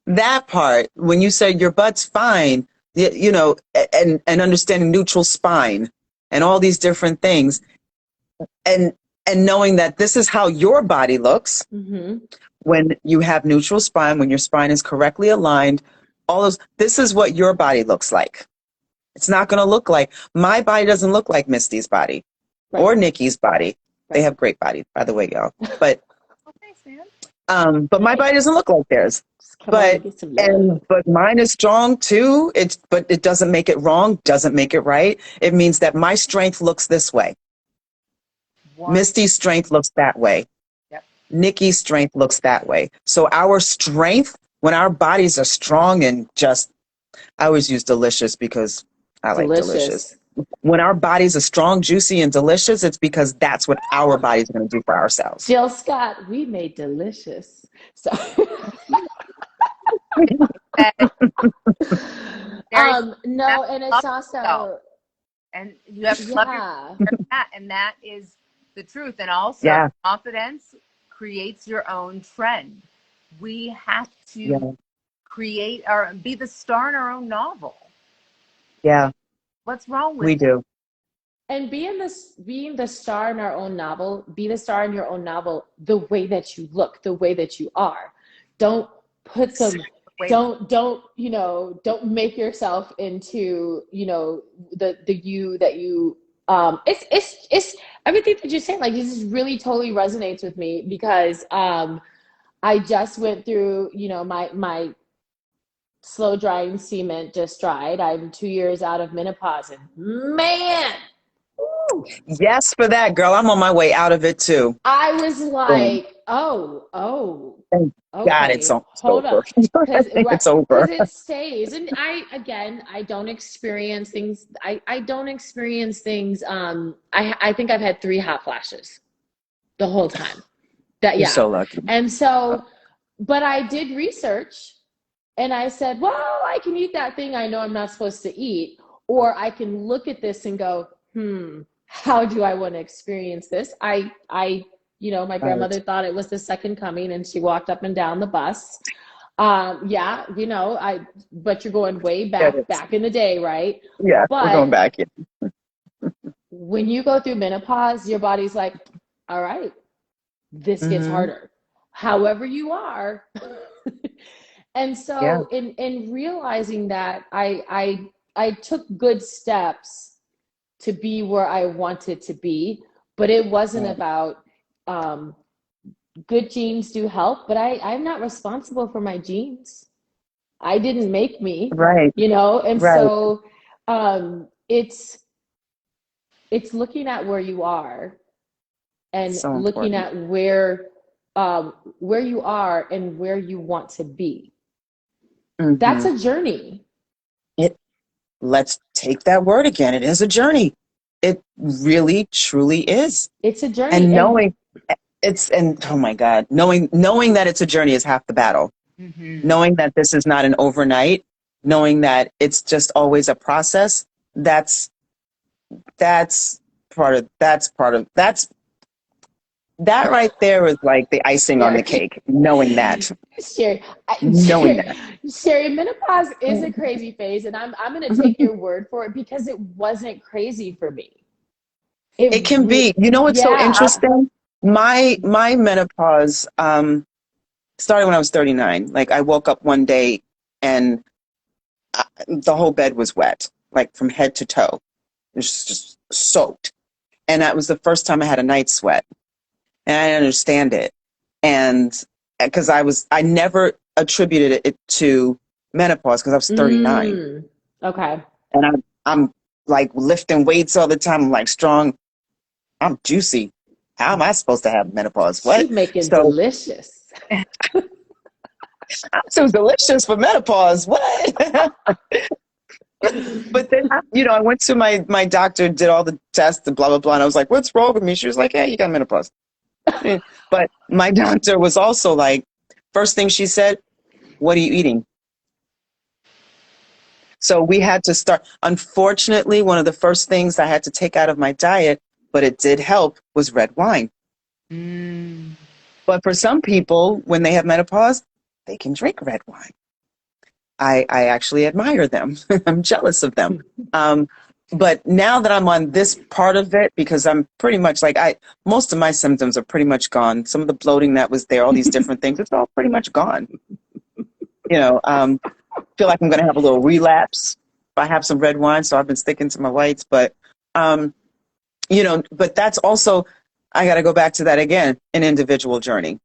that part, when you said your butt's fine, you know, and understanding neutral spine and all these different things, and knowing that this is how your body looks when you have neutral spine, when your spine is correctly aligned, this is what your body looks like. It's not going to look like, my body doesn't look like Misty's body or Nicky's body. They have great bodies, by the way, y'all. But my body doesn't look like theirs. But mine is strong too. But it doesn't make it wrong, doesn't make it right. It means that my strength looks this way. Misty's strength looks that way. Nicky's strength looks that way. So our strength, when our bodies are strong and just, I always use delicious because I like delicious. When our bodies are strong, juicy, and delicious, it's because that's what our bodies are going to do for ourselves. Jill Scott, we made delicious. So. No, and it's also, and you have to love that, and that is the truth. And also, confidence creates your own trend. We have to be the star in our own novel. Yeah. What's wrong with we do? And being the star in our own novel, be the star in your own novel the way that you look, the way that you are. Don't put some don't make yourself into, the you that you it's everything that you're saying, like, this is really totally resonates with me because I just went through, my slow drying cement just dried. I'm 2 years out of menopause, and man, yes, for that, girl. I'm on my way out of it too. I was like, God, it's over. It's over. It stays, and I don't experience things. I don't experience things. I think I've had 3 hot flashes the whole time. You're so lucky. And so, but I did research. And I said, well, I can eat that thing I know I'm not supposed to eat, or I can look at this and go, how do I want to experience this? My grandmother thought it was the second coming, and she walked up and down the bus. But you're going way back in the day, right? Yeah, we're going back. When you go through menopause, your body's like, all right, this gets harder. However you are. And so in realizing that, I took good steps to be where I wanted to be, but it wasn't about good genes do help, but I'm not responsible for my genes. I didn't make me, and so it's looking at where you are and So looking important. at where you are and where you want to be. That's a journey. Let's take that word again. It is a journey. It really, truly is. It's a journey. And oh my God, knowing that it's a journey is half the battle. Knowing that this is not an overnight, knowing that it's just always a process. That right there is like the icing on the cake, knowing that. Sherry, menopause is a crazy phase, and I'm going to take your word for it because it wasn't crazy for me. It can be. You know what's so interesting? My menopause started when I was 39. Like I woke up one day and the whole bed was wet, like from head to toe. It was just soaked. And that was the first time I had a night sweat. And I didn't understand it. And because I never attributed it to menopause because I was 39. Okay. And I'm like lifting weights all the time. I'm like strong. I'm juicy. How am I supposed to have menopause? What? She's making delicious. I'm so delicious for menopause. What? But then, I went to my doctor, did all the tests and blah, blah, blah. And I was like, what's wrong with me? She was like, yeah, you got menopause. But my doctor was also like, first thing she said, what are you eating? So we had to start. Unfortunately, one of the first things I had to take out of my diet, but it did help, was red wine. But for some people, when they have menopause, they can drink red wine. I actually admire them. I'm jealous of them. But now that I'm on this part of it, because I'm pretty much like, most of my symptoms are pretty much gone. Some of the bloating that was there, all these different things, it's all pretty much gone. Feel like I'm going to have a little relapse if I have some red wine. So I've been sticking to my whites, but, but that's also, I got to go back to that again, an individual journey.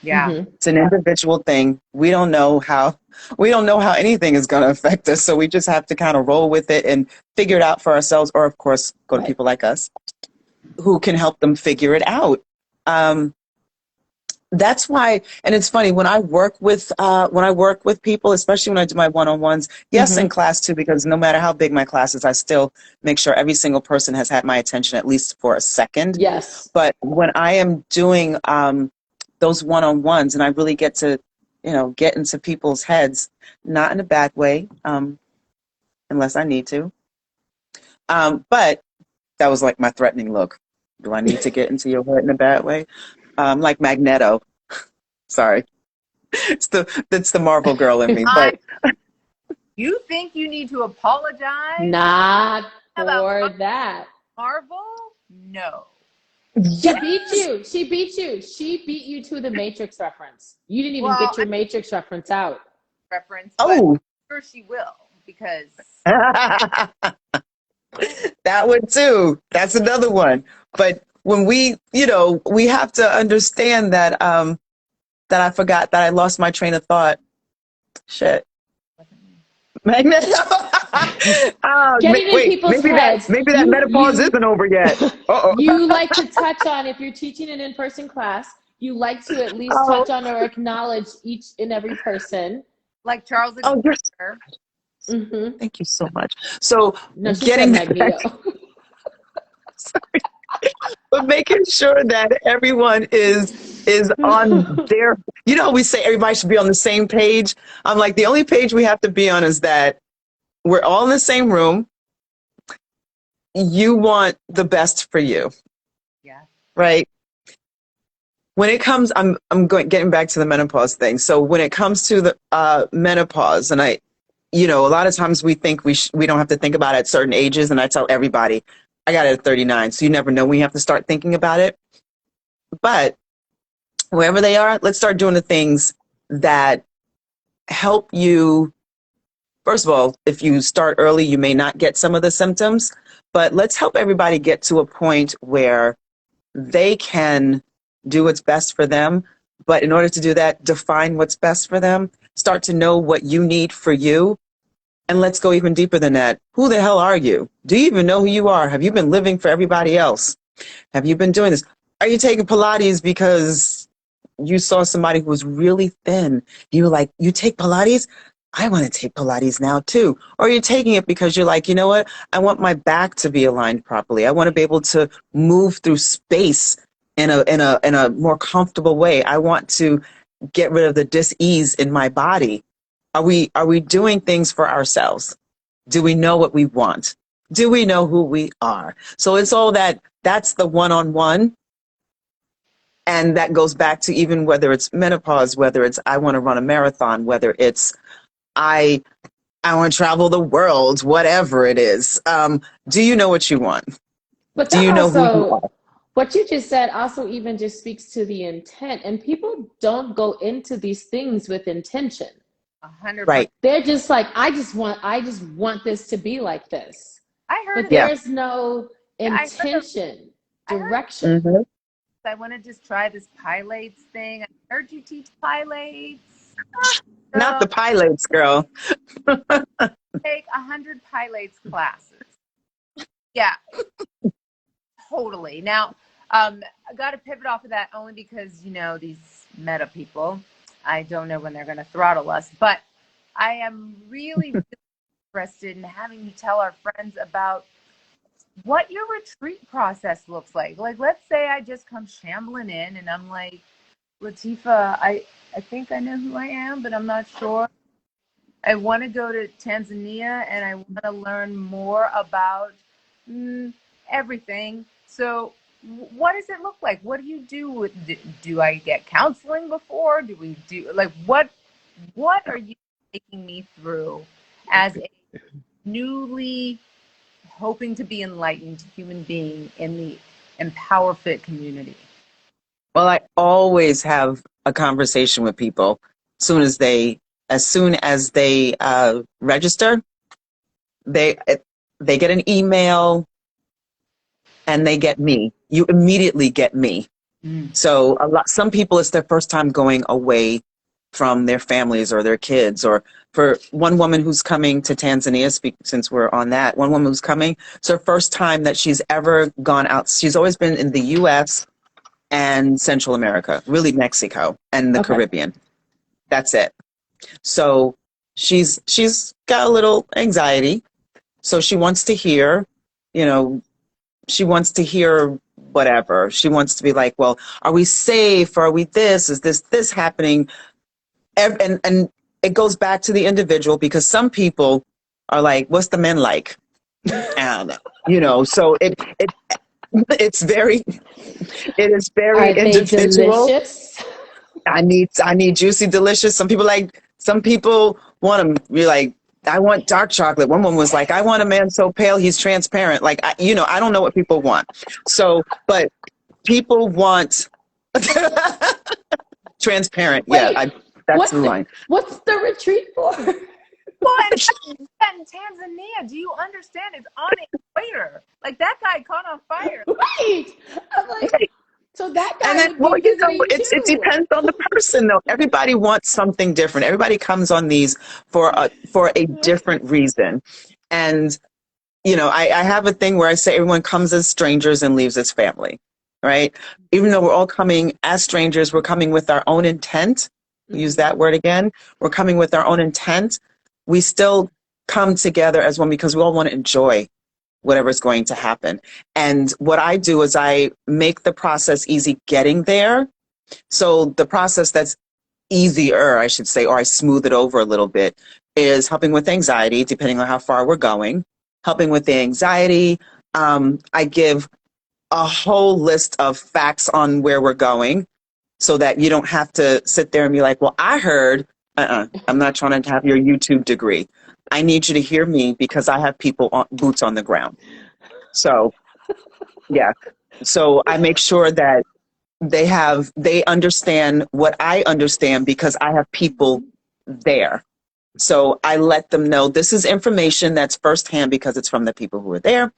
Yeah. It's an individual thing. We don't know how anything is going to affect us. So we just have to kind of roll with it and figure it out for ourselves. Or of course, go to people like us who can help them figure it out. That's why, and it's funny when I work with people, especially when I do my one-on-ones, yes, in class too, because no matter how big my class is, I still make sure every single person has had my attention at least for a second. Yes. But when I am doing, those one-on-ones and I really get to, get into people's heads, not in a bad way, unless I need to. But that was like my threatening look. Do I need to get into your head in a bad way? Like Magneto. Sorry. It's the Marvel girl in me. But you think you need to apologize? Not for that. Marvel? No. She beat you. She beat you to the Matrix reference. You didn't even get your Matrix reference out. Oh. Sure she will, because that one too. That's another one. But when we have to understand that that I forgot that I lost my train of thought. Shit. Magneto. Getting in people's heads. Maybe that menopause isn't over yet. You like to touch on, if you're teaching an in-person class, you like to at least touch on or acknowledge each and every person. Like Charles. Thank you so much. So getting Magneto. Sorry. But making sure that everyone is on their, we say everybody should be on the same page. I'm like, the only page we have to be on is that we're all in the same room. You want the best for you. Yeah. Right. When it comes, getting back to the menopause thing. So when it comes to the menopause, and a lot of times we think we don't have to think about it at certain ages. And I tell everybody, I got it at 39. So you never know when you have to start thinking about it. But wherever they are, let's start doing the things that help you. First of all, if you start early, you may not get some of the symptoms, but let's help everybody get to a point where they can do what's best for them. But in order to do that, define what's best for them, start to know what you need for you. And let's go even deeper than that. Who the hell are you? Do you even know who you are? Have you been living for everybody else? Have you been doing this? Are you taking Pilates because you saw somebody who was really thin? You were like, you take Pilates? I want to take Pilates now too. Or you're taking it because you're like, you know what? I want my back to be aligned properly. I want to be able to move through space in a more comfortable way. I want to get rid of the dis-ease in my body. Are we doing things for ourselves? Do we know what we want? Do we know who we are? So it's all that's the one-on-one. And that goes back to even whether it's menopause, whether it's I want to run a marathon, whether it's I want to travel the world, whatever it is. Do you know what you want? But Do that you know who you also, are? what you just said also even just speaks to the intent. And people don't go into these things with intention. 100%. Right. They're just like, I just want this to be like this. I heard But it. there's no intention, direction. Mm-hmm. I want to just try this pilates thing. I heard you teach pilates. Not the pilots, girl. Take 100 pilates classes. Yeah, totally. Now, I got to pivot off of that only because, you know, these meta people, I don't know when they're going to throttle us, but I am really, really interested in having you tell our friends about what your retreat process looks like. Like, let's say I just come shambling in and I'm like, Lateefah, I think I know who I am, but I'm not sure. I want to go to Tanzania and I want to learn more about everything. So what does it look like? What do you do? Do I get counseling before? Do we do like what are you taking me through as a newly hoping to be enlightened human being in the Empower Fit community? Well, I always have a conversation with people as soon as they register. They get an email and they get me. You immediately get me. So some people, it's their first time going away from their families or their kids. Or for one woman who's coming to Tanzania, since we're on that, one woman who's coming, it's her first time that she's ever gone out. She's always been in the U.S. and Central America, really Mexico and the Caribbean. That's it. So she's got a little anxiety. So she wants to hear, she wants to hear whatever. She wants to be like, well, are we safe? Are we this? Is this happening? And it goes back to the individual, because some people are like, what's the men like? I don't know. So it is very Are individual. they delicious? I need juicy, delicious. Some people want to be like, I want dark chocolate. One woman was like, I want a man so pale he's transparent. Like, I don't know what people want. So, but people want transparent. Wait, that's the line. What's the retreat for? Well, in Tanzania, do you understand? It's on the equator. Like, that guy caught on fire. Right. I'm like, so that guy And then, would be it depends on the person, though. Everybody wants something different. Everybody comes on these for a different reason. And, I have a thing where I say everyone comes as strangers and leaves as family, right? Even though we're all coming as strangers, we're coming with our own intent. Use that word again. We're coming with our own intent. We still come together as one because we all want to enjoy whatever's going to happen. And what I do is I make the process easy getting there. So the process that's easier, I should say, or I smooth it over a little bit, is helping with anxiety, depending on how far we're going. Helping with the anxiety. I give a whole list of facts on where we're going so that you don't have to sit there and be like, well, I heard, I'm not trying to have your YouTube degree. I need you to hear me because I have people boots on the ground. So, yeah. So I make sure that they understand what I understand because I have people there. So I let them know this is information that's firsthand because it's from the people who are there.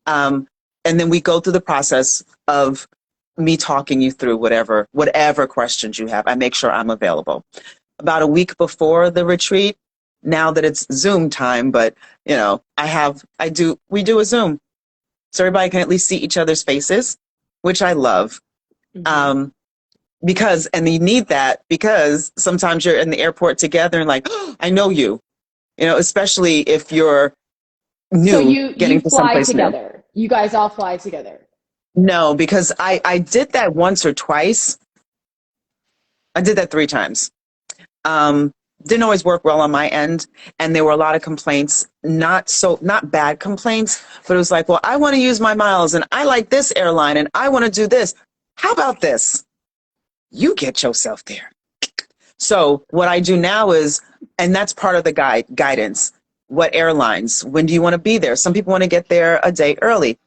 And then we go through the process of me talking you through whatever questions you have. I make sure I'm available. About a week before the retreat, now that it's Zoom time, but we do a Zoom. so everybody can at least see each other's faces, which I love. Because, and you need that because sometimes you're in the airport together and like, oh, I know you, especially if you're new, so you getting to fly someplace together. New. You guys all fly together. No, because I did that once or twice. I did that 3 times. Didn't always work well on my end. And there were a lot of complaints, not bad complaints, but it was like, well, I want to use my miles and I like this airline and I want to do this. How about this? You get yourself there. So what I do now is, and that's part of the guidance. What airlines? When do you want to be there? Some people want to get there a day early.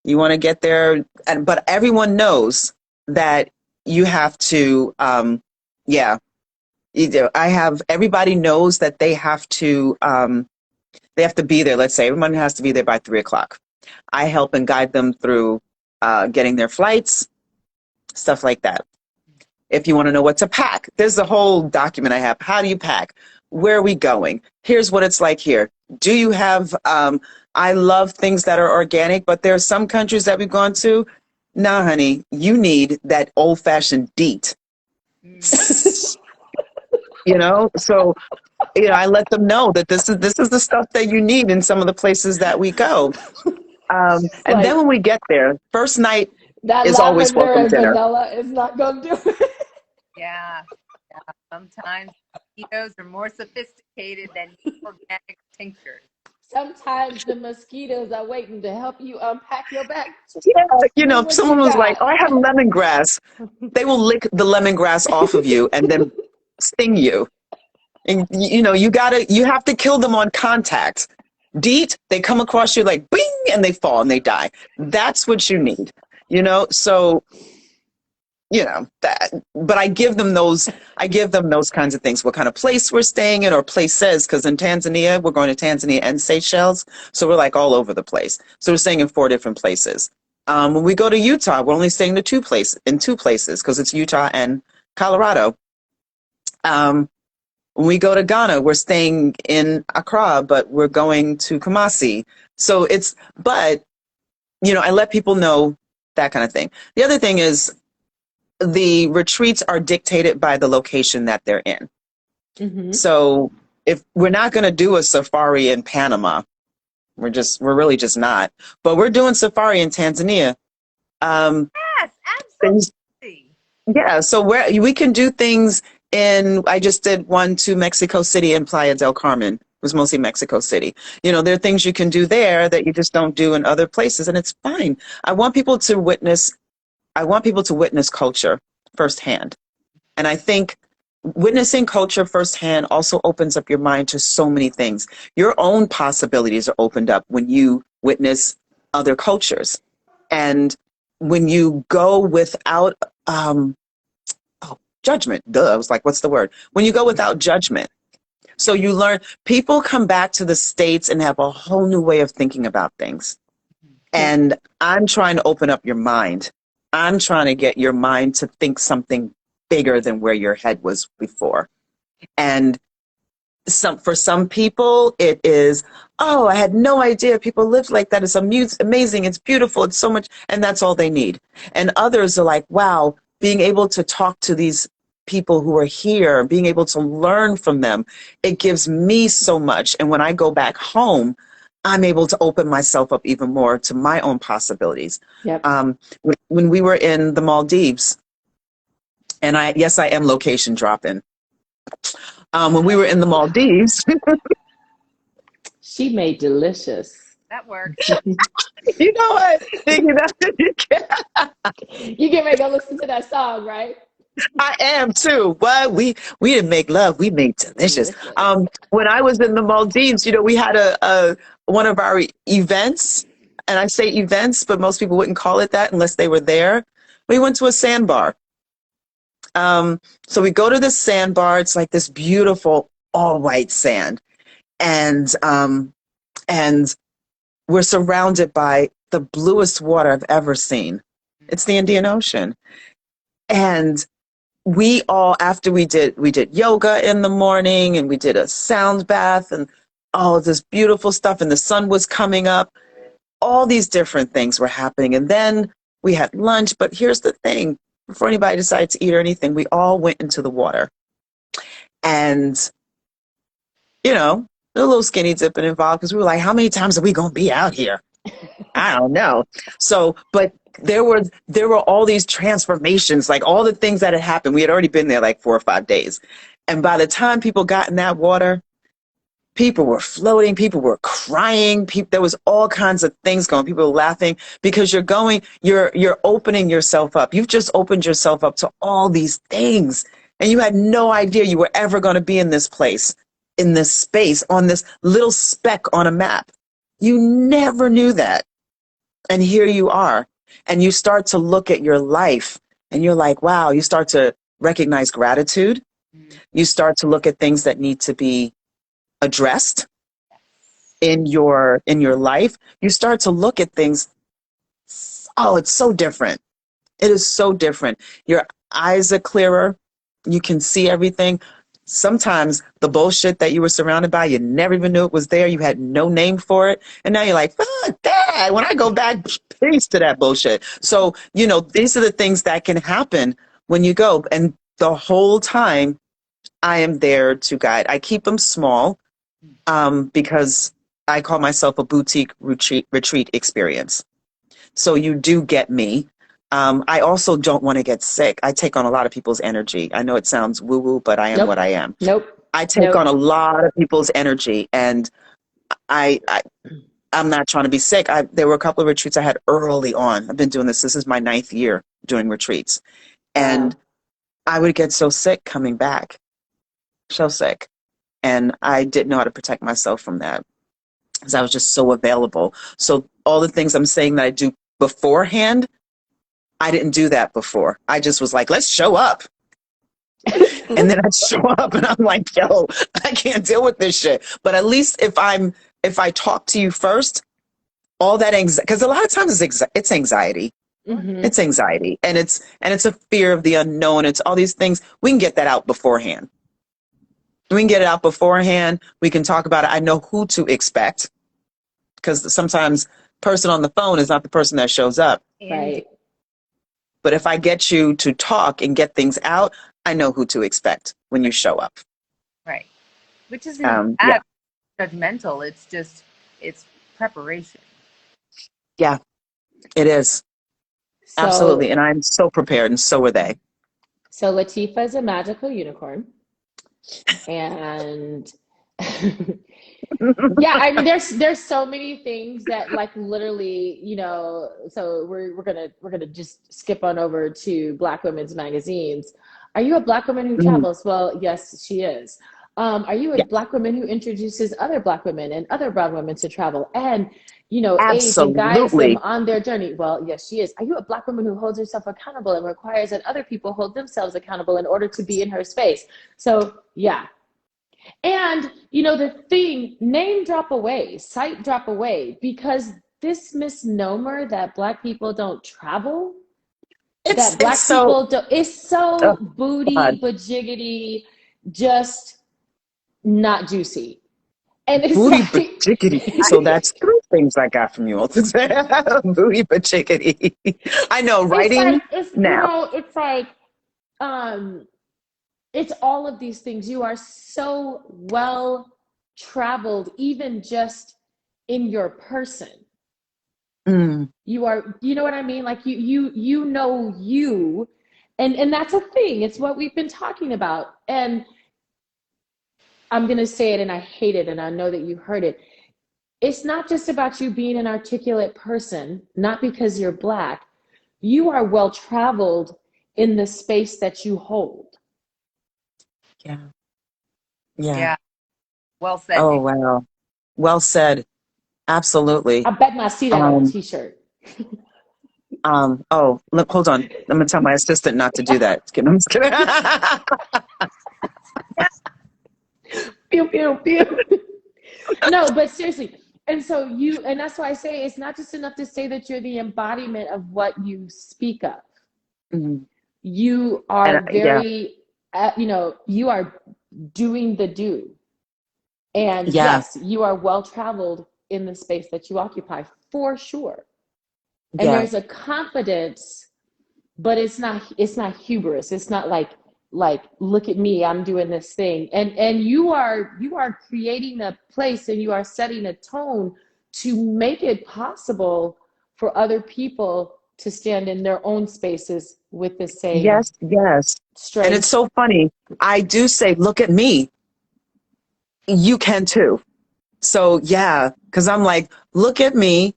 You want to get there, but everyone knows that you have to, everybody knows that they have to be there. Let's say everyone has to be there by 3:00. I help and guide them through getting their flights, stuff like that. If you want to know what to pack, there's a whole document I have. How do you pack? Where are we going? Here's what it's like here. Do you have, I love things that are organic, but there are some countries that we've gone to. Nah, honey, you need that old fashioned DEET. So, I let them know that this is the stuff that you need in some of the places that we go. And then when we get there, first night is always welcome dinner. Vanilla is not going to do it. Yeah. Sometimes mosquitoes are more sophisticated than organic tinctures. Sometimes the mosquitoes are waiting to help you unpack your bag. Yeah, someone was like, oh, I have lemongrass. They will lick the lemongrass off of you and then sting you. And, you have to kill them on contact. DEET, they come across you like, bing, and they fall and they die. That's what you need, so... that, but I give them those kinds of things, what kind of place we're staying in or places, because in Tanzania, we're going to Tanzania and Seychelles. So we're like all over the place. So we're staying in 4 different places. When we go to Utah, we're only staying in 2 places because it's Utah and Colorado. When we go to Ghana, we're staying in Accra, but we're going to Kumasi. So I let people know that kind of thing. The other thing is, the retreats are dictated by the location that they're in. Mm-hmm. So if we're not going to do a safari in Panama, we're really just not, but we're doing safari in Tanzania. Yes, absolutely. So we can do things I just did one to Mexico City and Playa del Carmen. It was mostly Mexico City. There are things you can do there that you just don't do in other places. And it's fine. I want people to witness culture firsthand. And I think witnessing culture firsthand also opens up your mind to so many things. Your own possibilities are opened up when you witness other cultures. And when you go without judgment, I was like, what's the word? When you go without judgment. So you learn, people come back to the States and have a whole new way of thinking about things. And I'm trying to open up your mind. I'm trying to get your mind to think something bigger than where your head was before. And for some people, it is, oh, I had no idea people lived like that. It's amazing. It's beautiful. It's so much. And that's all they need. And others are like, wow, being able to talk to these people who are here, being able to learn from them, it gives me so much. And when I go back home, I'm able to open myself up even more to my own possibilities. Yep. When we were in the Maldives, and I am location dropping. When we were in the Maldives. She made delicious. That works. You know what? You get ready to go listen to that song, right? I am too. What we didn't make love, we made delicious. When I was in the Maldives, we had a one of our events, and I say events, but most people wouldn't call it that unless they were there. We went to a sandbar. So we go to this sandbar. It's like this beautiful all white sand, and we're surrounded by the bluest water I've ever seen. It's the Indian Ocean, and we all, after we did yoga in the morning, and we did a sound bath and all of this beautiful stuff, and the sun was coming up. all these different things were happening. And then we had lunch. But here's the thing. Before anybody decided to eat or anything, we all went into the water. And, you know, a little skinny dipping involved because we were like, how many times are we going to be out here? I don't know. So, but there were all these transformations, like all the things that had happened. We had already been there like 4 or 5 days. And by the time people got in that water, people were floating, people were crying, there was all kinds of things going. People were laughing because you're opening yourself up. You've just opened yourself up to all these things. And you had no idea you were ever going to be in this place, in this space, on this little speck on a map. You never knew that. And here you are. And you start to look at your life and you're like, wow, you start to recognize gratitude. You start to look at things that need to be addressed in your life. You start to look at things. Oh, it's so different. It is so different. Your eyes are clearer. You can see everything. Sometimes the bullshit that you were surrounded by, you never even knew it was there. You had no name for it. And now you're like, fuck that. When I go back, peace to that bullshit. So, you know, these are the things that can happen when you go. And the whole time I am there to guide. I keep them small because I call myself a boutique retreat experience. So you do get me. I also don't want to get sick. I take on a lot of people's energy. I know it sounds woo-woo, but I am what I am. I take on a lot of people's energy, and I'm not trying to be sick. There were a couple of retreats I had early on. I've been doing this. This is my 9th year doing retreats. And I would get so sick coming back. So sick. And I didn't know how to protect myself from that because I was just so available. So all the things I'm saying that I do beforehand, I didn't do that before. I just was like, let's show up. And then I show up and I'm like, yo, I can't deal with this shit. But at least if I talk to you first, all that anxiety, because a lot of times it's anxiety. Mm-hmm. It's anxiety. And it's a fear of the unknown. It's all these things. We can get that out beforehand. We can get it out beforehand. We can talk about it. I know who to expect because sometimes person on the phone is not the person that shows up. Right. But if I get you to talk and get things out, I know who to expect when you show up. Right. Which isn't judgmental. It's preparation. Yeah, it is. So, absolutely. And I'm so prepared, and so are they. So Lateefah is a magical unicorn. And yeah, I mean, there's so many things that, like, literally, you know. So we're gonna just skip on over to Black women's magazines. Are you a Black woman who travels? Well, yes, she is. Are you a Black woman who introduces other Black women and other brown women to travel and, you know, aids and guides them on their journey? Well, yes, she is. Are you a Black woman who holds herself accountable and requires that other people hold themselves accountable in order to be in her space? So yeah. And, you know, the thing, name drop away, site drop away, because this misnomer that Black people don't travel, that Black people don't, is so booty, bajiggity, just not juicy. And it's booty bajiggity. So that's 3 things I got from you all today. Booty bajiggity. I know, writing now. It's like, it's all of these things. You are so well traveled, even just in your person. You are, you know what I mean? Like you know you, and that's a thing. It's what we've been talking about. And I'm going to say it, and I hate it, and I know that you heard it. It's not just about you being an articulate person, not because you're Black. You are well traveled in the space that you hold. Yeah. Well said. Oh, wow. Well said. Absolutely. I bet I see that on a t-shirt. Oh, look, hold on. I'm going to tell my assistant not to do that. I'm just kidding. Pew, pew, pew. No, but seriously. And so and that's why I say it's not just enough to say that you're the embodiment of what you speak of. Mm-hmm. You are very, you know, you are doing the do. And yes, you are well traveled in the space that you occupy for sure. And there's a confidence, but it's not hubris. It's not like look at me, I'm doing this thing. And you are creating a place, and you are setting a tone to make it possible for other people to stand in their own spaces with the same yes. strength. And it's so funny. I do say, look at me. You can too. So yeah, because I'm like, look at me.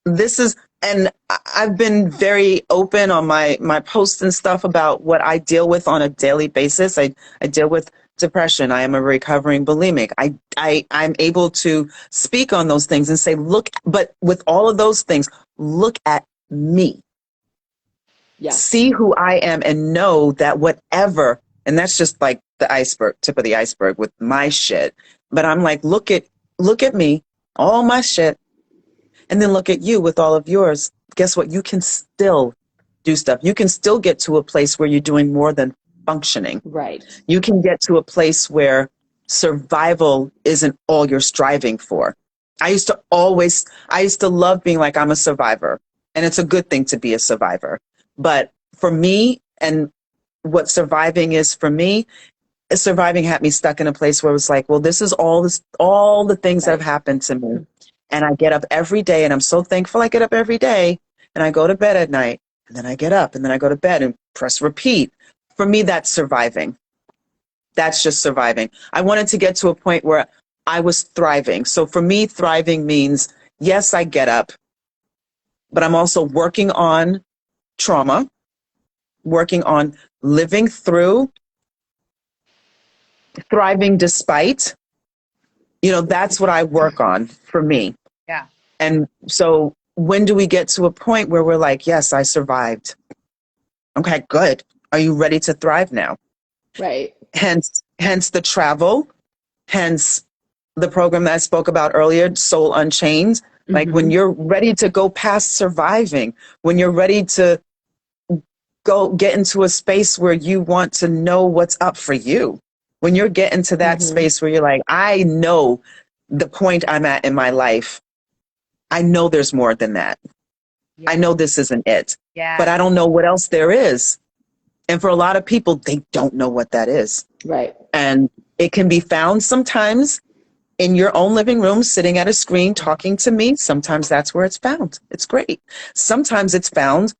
This is, and I've been very open on my posts and stuff about what I deal with on a daily basis. I deal with depression. I am a recovering bulimic. I'm able to speak on those things and say, look, but with all of those things, look at me. Yeah. See who I am and know that whatever, and that's just like the iceberg, tip of the iceberg with my shit. But I'm like, look at me, all my shit, and then look at you with all of yours. Guess what? You can still do stuff. You can still get to a place where you're doing more than functioning. Right. You can get to a place where survival isn't all you're striving for. I used to love being like, I'm a survivor. And it's a good thing to be a survivor. But for me, and what surviving is for me, surviving had me stuck in a place where it was like, well, this is all the things that have happened to me. And I get up every day, and I'm so thankful I get up every day, and I go to bed at night, and then I get up, and then I go to bed and press repeat. For me, that's surviving. That's just surviving. I wanted to get to a point where I was thriving. So for me, thriving means, yes, I get up, but I'm also working on trauma, working on living through, thriving despite. That's what I work on for me. Yeah. And so when do we get to a point where we're like, yes, I survived. Okay, good. Are you ready to thrive now? Right. Hence the travel, hence the program that I spoke about earlier, Soul Unchained. Like when you're ready to go past surviving, when you're ready to go get into a space where you want to know what's up for you. When you're getting to that space where you're like, I know the point I'm at in my life. I know there's more than that. Yeah. I know this isn't it. Yeah. But I don't know what else there is. And for a lot of people, they don't know what that is. Right. And it can be found sometimes in your own living room, sitting at a screen, talking to me. Sometimes that's where it's found. It's great. Sometimes it's found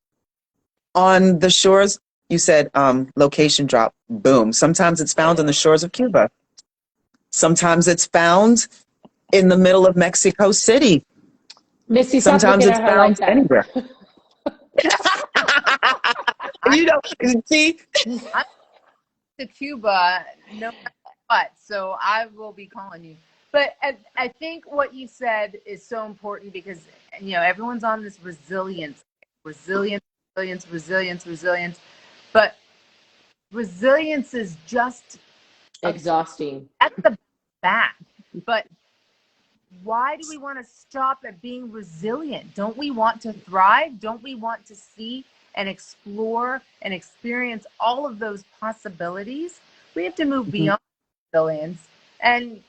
on the shores. You said location drop, boom. Sometimes it's found on the shores of Cuba. Sometimes it's found in the middle of Mexico City. Misty, sometimes it's found like anywhere. See? I'm to Cuba, no matter what, so I will be calling you. But I think what you said is so important because, everyone's on this resilience. But resilience is just exhausting. That's the back. But why do we want to stop at being resilient? Don't we want to thrive? Don't we want to see and explore and experience all of those possibilities? We have to move beyond resilience. And,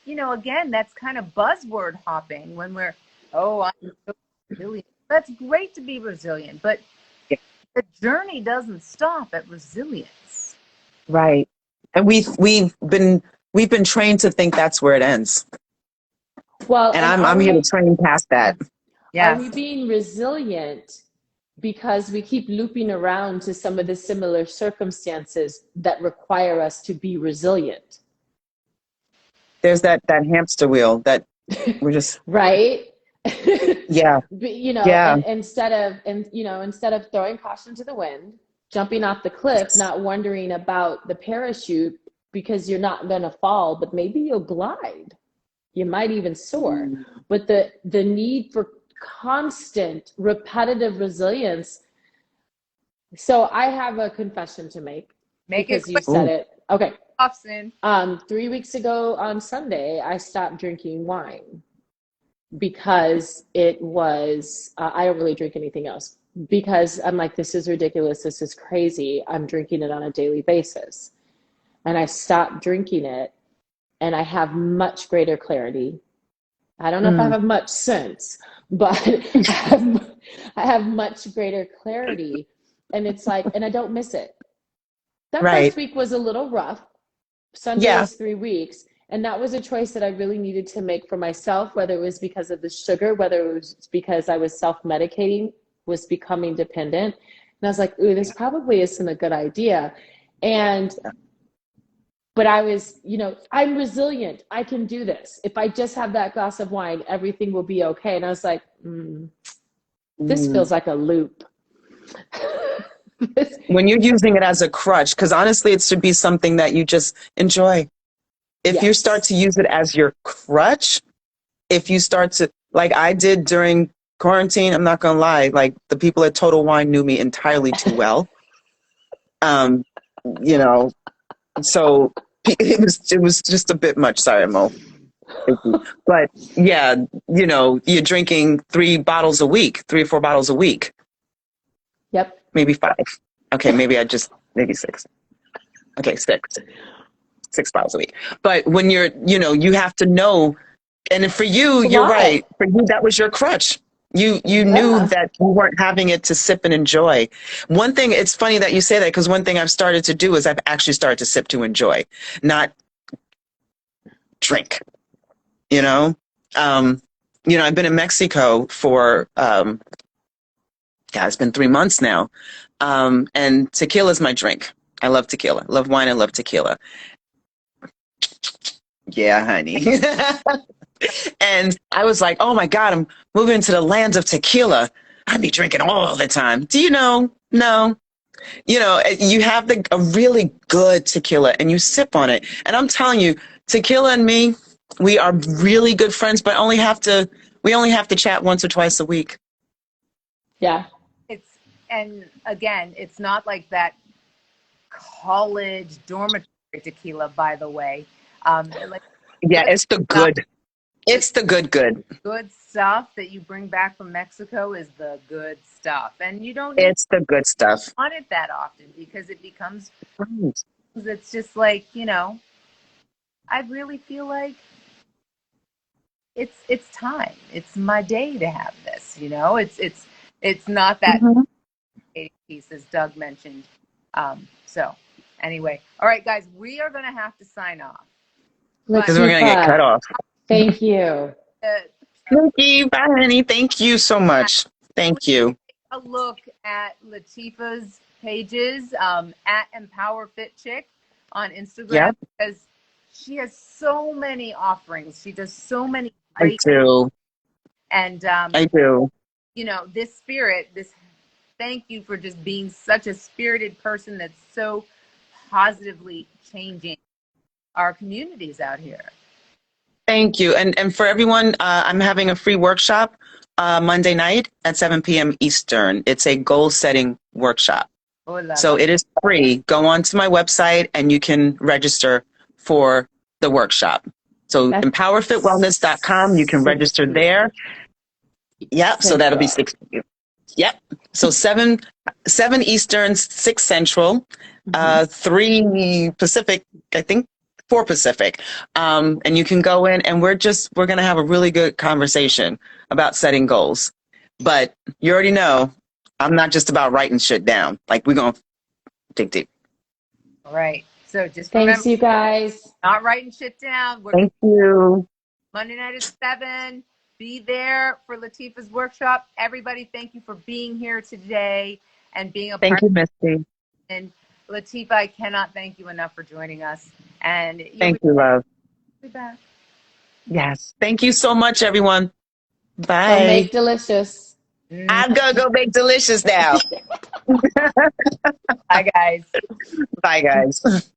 again, that's kind of buzzword hopping when we're, I'm so resilient. That's great to be resilient, but the journey doesn't stop at resilience. Right. And we've been trained to think that's where it ends. Well, and I'm here to train past that. Yes. Are we being resilient because we keep looping around to some of the similar circumstances that require us to be resilient? There's that hamster wheel that we're just right. Yeah. But, and instead of throwing caution to the wind, jumping off the cliff, not wondering about the parachute because you're not going to fall, but maybe you'll glide. You might even soar. But the need for constant repetitive resilience. So I have a confession to make. Because you said it. Okay. 3 weeks ago on Sunday, I stopped drinking wine because it was, I don't really drink anything else because I'm like, this is ridiculous. This is crazy. I'm drinking it on a daily basis. And I stopped drinking it and I have much greater clarity. I don't know if I have much sense, but I have much greater clarity. And it's like, and I don't miss it. That Right. first week was a little rough. Sunday Yeah. was 3 weeks. And that was a choice that I really needed to make for myself, whether it was because of the sugar, whether it was because I was self-medicating, was becoming dependent. And I was like, ooh, this probably isn't a good idea. And but I was, you know, I'm resilient. I can do this. If I just have that glass of wine, everything will be okay. And I was like, this feels like a loop. When you're using it as a crutch, because honestly, it should be something that you just enjoy. If you start to use it as your crutch, if you start to, like I did during quarantine, I'm not going to lie, like the people at Total Wine knew me entirely too well. You know, so it was just a bit much. Sorry, Mo. But yeah, you know, you're drinking 3 bottles a week, 3 or 4 bottles a week. Yep. Maybe 5. Okay, maybe 6. Okay, 6 bottles a week. But when you're, you know, you have to know, and for you, you're right. For you, that was your crutch. You knew that you weren't having it to sip and enjoy. One thing, it's funny that you say that, because one thing I've started to do is I've actually started to sip to enjoy, not drink. You know, I've been in Mexico for it's been 3 months now, and tequila's my drink. I love tequila. Love wine. I love tequila. Yeah, honey. And I was like, oh my God, I'm moving into the lands of tequila. I'd be drinking all the time. Do you know? No. You know, you have a really good tequila and you sip on it. And I'm telling you, tequila and me, we are really good friends, but we only have to chat once or twice a week. Yeah. And again, it's not like that college dormitory tequila, by the way. It's the good. It's the good. Good stuff that you bring back from Mexico is the good stuff. And you don't It's the good stuff. want it that often because it becomes, it's just like, you know, I really feel like it's time. It's my day to have this, you know. It's not that piece as Doug mentioned. So anyway, all right, guys, we are going to have to sign off. Because we're going to get cut off. Thank you. Nicky, bye, honey. Thank you so much. Thank you. a look at Lateefah's pages, at Empower Fit Chick on Instagram, because she has so many offerings. She does so many great I do. And I do. You know, this spirit, thank you for just being such a spirited person that's so positively changing our communities out here. Thank you. And for everyone, I'm having a free workshop Monday night at 7 p.m. Eastern. It's a goal setting workshop. So it is free. Go on to my website and you can register for the workshop. So empowerfitwellness.com, you can register there. Yep. So that'll be 6. Yep. So 7 Eastern, 6 Central, 3 Pacific, I think 4 Pacific. And you can go in and we're going to have a really good conversation about setting goals. But you already know, I'm not just about writing shit down. Like, we're going to dig deep. All right. So just thanks, you guys. Not writing shit down. Thank you. Monday night at 7. Be there for Lateefah's workshop. Everybody, thank you for being here today and being a part. Thank you, Misty. And Lateefah, I cannot thank you enough for joining us. And thank you, love. Be back. Yes. Thank you so much, everyone. Bye. So make delicious. I'm going to go make delicious now. Bye, guys. Bye, guys.